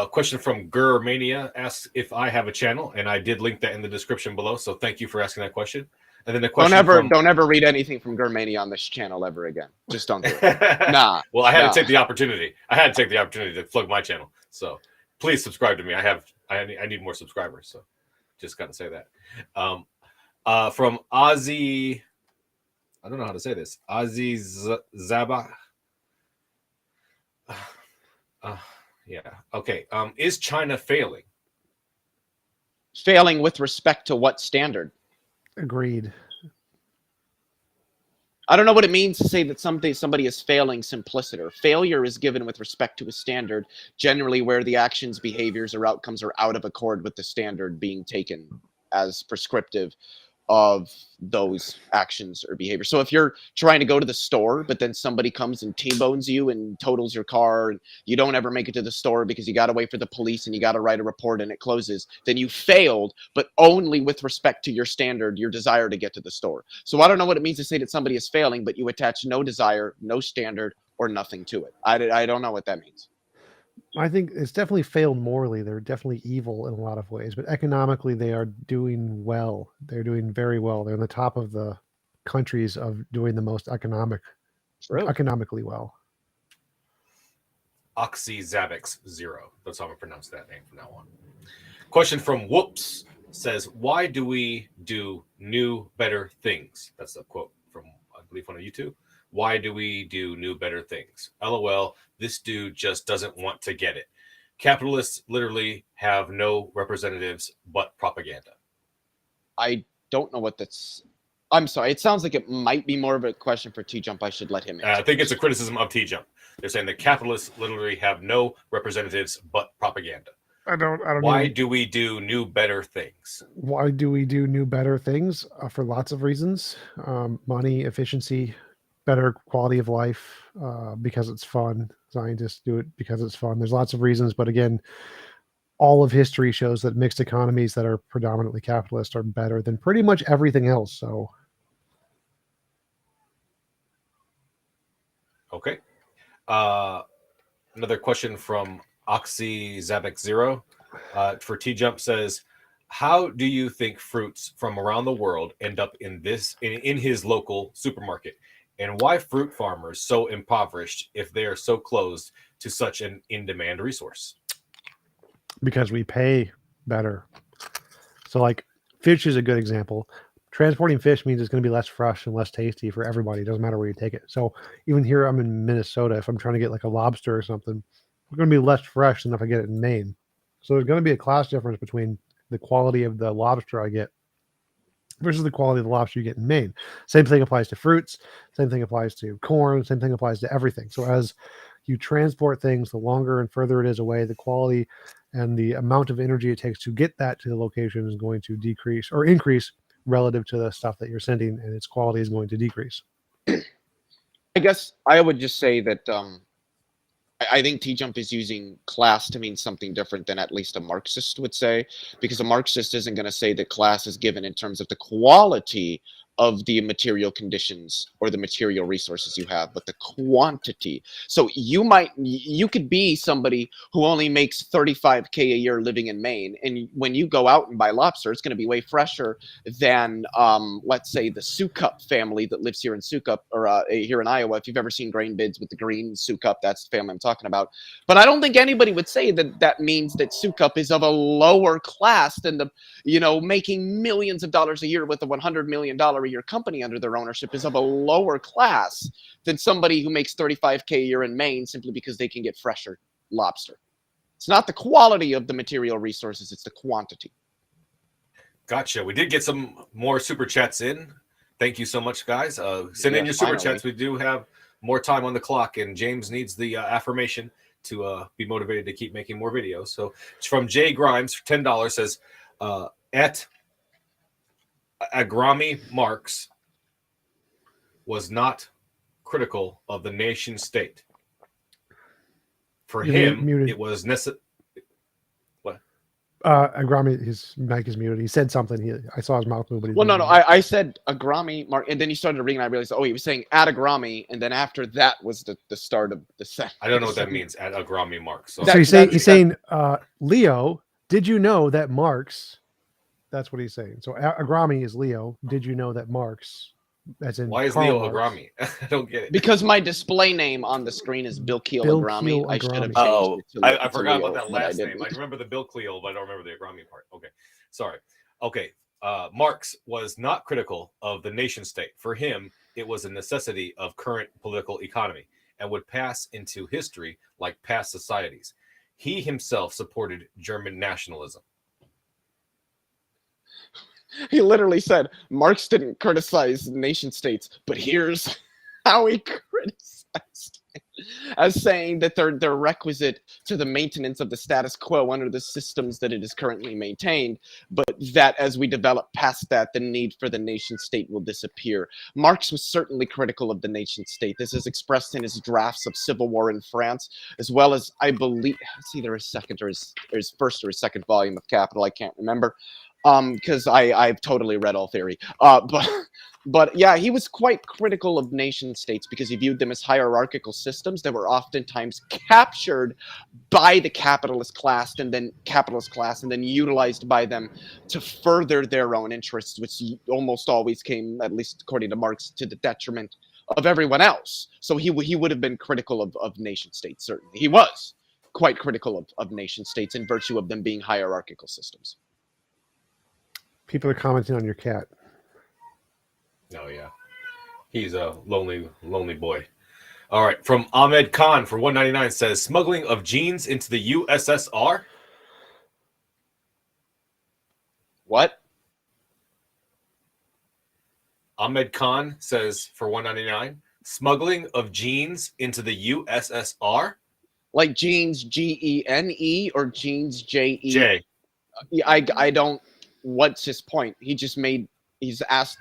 Question from Gurmania asks if I have a channel, and I did link that in the description below. So thank you for asking that question. And then the question don't ever read anything from Germania on this channel ever again. Just don't do it. Nah. Well, I had to take the opportunity. I had to take the opportunity to plug my channel. So please subscribe to me. I need more subscribers. So just got to say that. From Ozzy, I don't know how to say this. Ozzy Zaba. Yeah. Okay. Is China failing? Failing with respect to what standard? Agreed. I don't know what it means to say that somebody is failing simpliciter. Failure is given with respect to a standard, generally where the actions, behaviors, or outcomes are out of accord with the standard being taken as prescriptive of those actions or behaviors. So if you're trying to go to the store, but then somebody comes and T-bones you and totals your car, and you don't ever make it to the store because you got to wait for the police and you got to write a report and it closes, then you failed, but only with respect to your standard, your desire to get to the store. So I don't know what it means to say that somebody is failing, but you attach no desire, no standard, or nothing to it. I don't know what that means. I think it's definitely failed morally. They're definitely evil in a lot of ways, but economically they are doing well. They're doing very well. They're in the top of the countries of doing the most economically well. Oxyzabix 0. That's how I'm gonna pronounce that name from now on. Question from Whoops says, "Why do we do new, better things?" That's a quote from, I believe, on YouTube. Why do we do new, better things? LOL, this dude just doesn't want to get it. Capitalists literally have no representatives but propaganda. I don't know what that's... I'm sorry. It sounds like it might be more of a question for TJump. I should let him answer. I think it's a criticism of TJump. They're saying the capitalists literally have no representatives but propaganda. I don't Why do we do new, better things? Why do we do new, better things? For lots of reasons. Money, efficiency, better quality of life, because it's fun. Scientists do it because it's fun. There's lots of reasons, but again, all of history shows that mixed economies that are predominantly capitalist are better than pretty much everything else. So, okay. Another question from OxyZabic0 for TJump says, "How do you think fruits from around the world end up in his local supermarket? And why fruit farmers so impoverished if they are so closed to such an in-demand resource?" because we pay better. So like fish is a good example. Transporting fish means it's going to be less fresh and less tasty for everybody. It doesn't matter where you take it. So even here, I'm in Minnesota. If I'm trying to get like a lobster or something, it's going to be less fresh than if I get it in Maine. So there's going to be a class difference between the quality of the lobster I get versus the quality of the lobster you get in Maine. Same thing applies to fruits. Same thing applies to corn. Same thing applies to everything. So as you transport things, the longer and further it is away, the quality and the amount of energy it takes to get that to the location is going to decrease or increase relative to the stuff that you're sending, and its quality is going to decrease. I guess I would just say that I think TJump is using class to mean something different than at least a Marxist would say, because a Marxist isn't going to say that class is given in terms of the quality of the material conditions or the material resources you have, but the quantity. So you could be somebody who only makes $35K a year living in Maine, and when you go out and buy lobster, it's going to be way fresher than let's say the Sukup family that lives here in Sukup or here in Iowa. If you've ever seen grain bids with the green Sukup, that's the family I'm talking about. But I don't think anybody would say that that means that Sukup is of a lower class than the, making millions of dollars a year with a $100 million a year company under their ownership is of a lower class than somebody who makes $35K a year in Maine simply because they can get fresher lobster. It's not the quality of the material resources, it's the quantity. Gotcha. We did get some more super chats in. Thank you so much, guys. Send in your super chats. We do have more time on the clock, and James needs the affirmation to be motivated to keep making more videos. So it's from Jay Grimes for $10 says, at Agrami Marx was not critical of the nation state. For him, it was necessary. What? Agrami, his mic is muted. He said something. I saw his mouth move, but Well, no. I said Agrami, Mark, and then he started reading. And I realized, oh, he was saying at Agrami, and then after that was the start of the sentence. I don't know what that means. At Agrami Marx. So, So he's saying, Leo, did you know that Marx? That's what he's saying. So Agrami is Leo. Did you know that Marx? As in why is Karl Leo Marx, Agrami? I don't get it. Because my display name on the screen is Bill Keel Bill Agrami. Keel I should have Agrami. changed Oh, it to I forgot Leo, about that but last name. didn't. I remember the Bill Cleo, but I don't remember the Agrami part. Okay, sorry. Okay, Marx was not critical of the nation state. For him, it was a necessity of current political economy and would pass into history like past societies. He himself supported German nationalism. He literally said Marx didn't criticize nation states, but here's how he criticized it, as saying that they're requisite to the maintenance of the status quo under the systems that it is currently maintained, but that as we develop past that, the need for the nation state will disappear. Marx was certainly critical of the nation state. This is expressed in his drafts of Civil War in France, as well as, I believe, it's either his second or his first or his second volume of Capital. I can't remember. Because I've totally read all theory. But yeah, he was quite critical of nation states because he viewed them as hierarchical systems that were oftentimes captured by the capitalist class and then utilized by them to further their own interests, which almost always came, at least according to Marx, to the detriment of everyone else. So he would have been critical of nation states, certainly. He was quite critical of nation states in virtue of them being hierarchical systems. People are commenting on your cat. Oh, yeah. He's a lonely boy. All right. From Ahmed Khan for $1.99 says, smuggling of jeans into the USSR? What? Ahmed Khan says for $1.99, smuggling of jeans into the USSR? Like jeans, Gene, or jeans, J. I don't. What's his point? He's asked.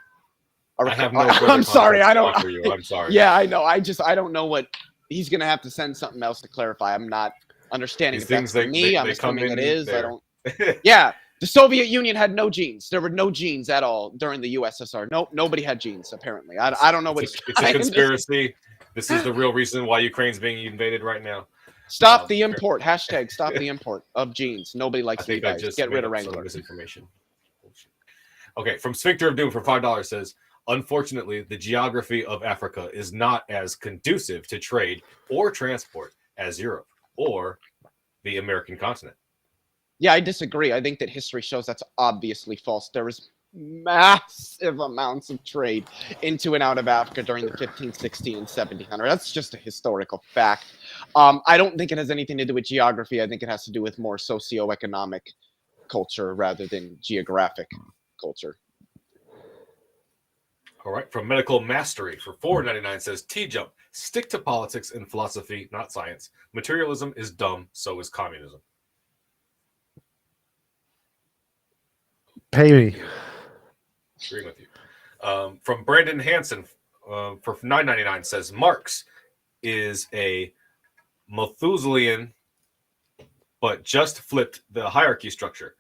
I have no I'm sorry. I don't. For you. I'm sorry. Yeah, I know. I don't know what he's gonna have to send something else to clarify. I'm not understanding. These things I'm assuming it is. There. I don't. Yeah, the Soviet Union had no genes. There were no genes at all during the USSR. Nope, nobody had genes apparently. I don't know what it's a conspiracy. This is the real reason why Ukraine's being invaded right now. Stop the import. Hashtag stop the import of genes. Nobody likes you guys. Get rid of Wrangler. Misinformation. Okay, from Sphincter of Doom for $5 says, unfortunately, the geography of Africa is not as conducive to trade or transport as Europe or the American continent. Yeah, I disagree. I think that history shows that's obviously false. There was massive amounts of trade into and out of Africa during the 15, 16, and 1700. That's just a historical fact. I don't think it has anything to do with geography. I think it has to do with more socioeconomic culture rather than geographic culture. All right, from Medical Mastery for $4.99 says, TJump, stick to politics and philosophy, not science. Materialism is dumb, so is communism. Pay me. Agreeing with you. From Brandon Hansen for $9.99 says, Marx is a Malthusian, but just flipped the hierarchy structure.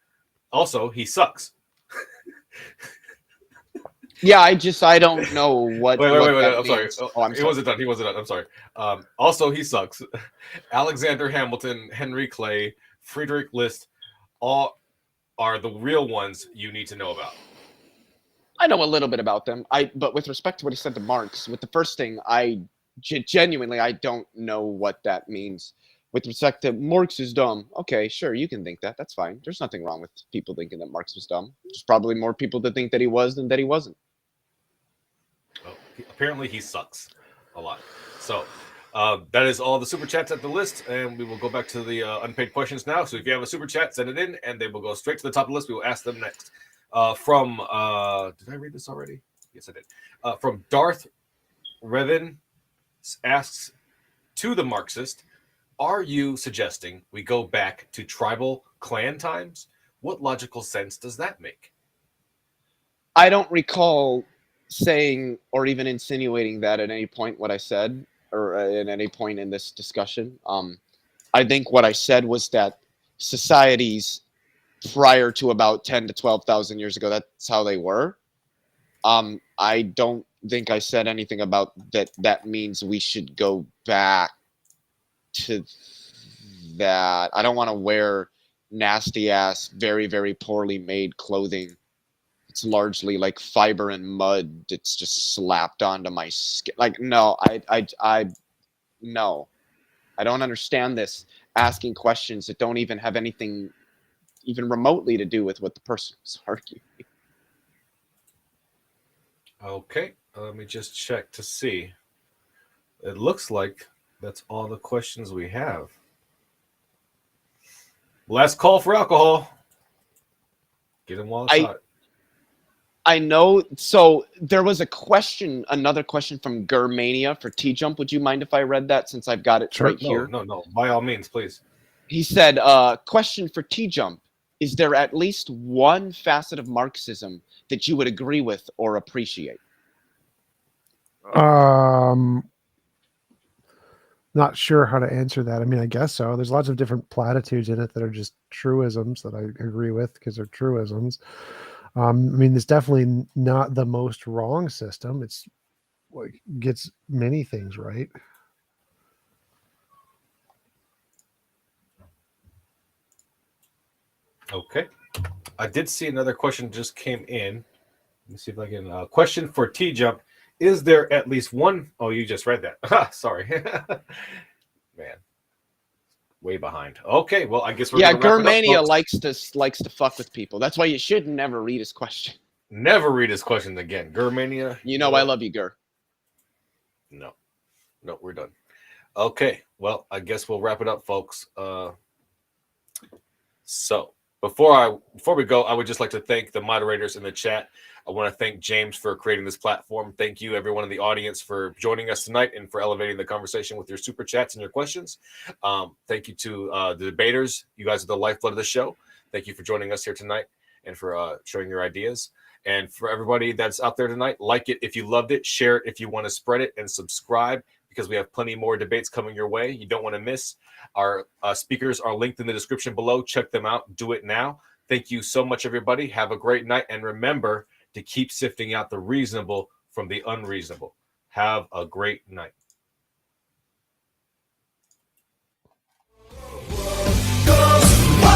Also, he sucks. Yeah, I don't know what. Wait. I'm means. sorry. Oh, I'm He sorry. wasn't done. I'm sorry. Also, he sucks. Alexander Hamilton, Henry Clay, Friedrich List, all are the real ones you need to know about. I know a little bit about them. But with respect to what he said to Marx, with the first thing, genuinely I don't know what that means. With respect to Marx is dumb, okay, sure, you can think that. That's fine. There's nothing wrong with people thinking that Marx was dumb. There's probably more people that think that he was than that he wasn't. Well, apparently he sucks a lot. So that is all the super chats at the list, and we will go back to the unpaid questions now. So if you have a super chat, send it in, and they will go straight to the top of the list. We will ask them next. From did I read this already? Yes, I did. From Darth Revan asks to the Marxist, are you suggesting we go back to tribal clan times? What logical sense does that make? I don't recall saying or even insinuating that at any point what I said or at any point in this discussion. I think what I said was that societies prior to about 10 to 12,000 years ago. That's how they were. I don't think I said anything about that. That means we should go back to that. I don't want to wear nasty ass, very, very poorly made clothing. It's largely like fiber and mud that's just slapped onto my skin. Like, no, no. I don't understand this asking questions that don't even have anything even remotely to do with what the person's arguing. Okay, let me just check to see. It looks like that's all the questions we have. Last call for alcohol. Get them while it's hot. I know. So there was a question, another question from Germania for TJump. Would you mind if I read that since I've got it Sure. right here? No. By all means, please. He said, question for TJump. Is there at least one facet of Marxism that you would agree with or appreciate? Not sure how to answer that. I mean, I guess so. There's lots of different platitudes in it that are just truisms that I agree with because they're truisms. I mean, it's definitely not the most wrong system. It's like gets many things right. Okay. I did see another question just came in. Let me see if I can. Question for TJump. Is there at least one? Oh, you just read that. Sorry. Man. Way behind. Okay, well, I guess we're yeah, gonna wrap it Germania up, likes to fuck with people. That's why you should never read his question. Never read his question again. Germania. You know I love you, Ger. No, we're done. Okay, well, I guess we'll wrap it up, folks. So before we go, I would just like to thank the moderators in the chat. I want to thank James for creating this platform. Thank you, everyone in the audience, for joining us tonight and for elevating the conversation with your super chats and your questions. Thank you to the debaters. You guys are the lifeblood of the show. Thank you for joining us here tonight and for sharing your ideas. And for everybody that's out there tonight, like it if you loved it, share it if you want to spread it, and subscribe because we have plenty more debates coming your way. You don't want to miss. Our speakers are linked in the description below. Check them out. Do it now. Thank you so much, everybody. Have a great night. And remember to keep sifting out the reasonable from the unreasonable. Have a great night.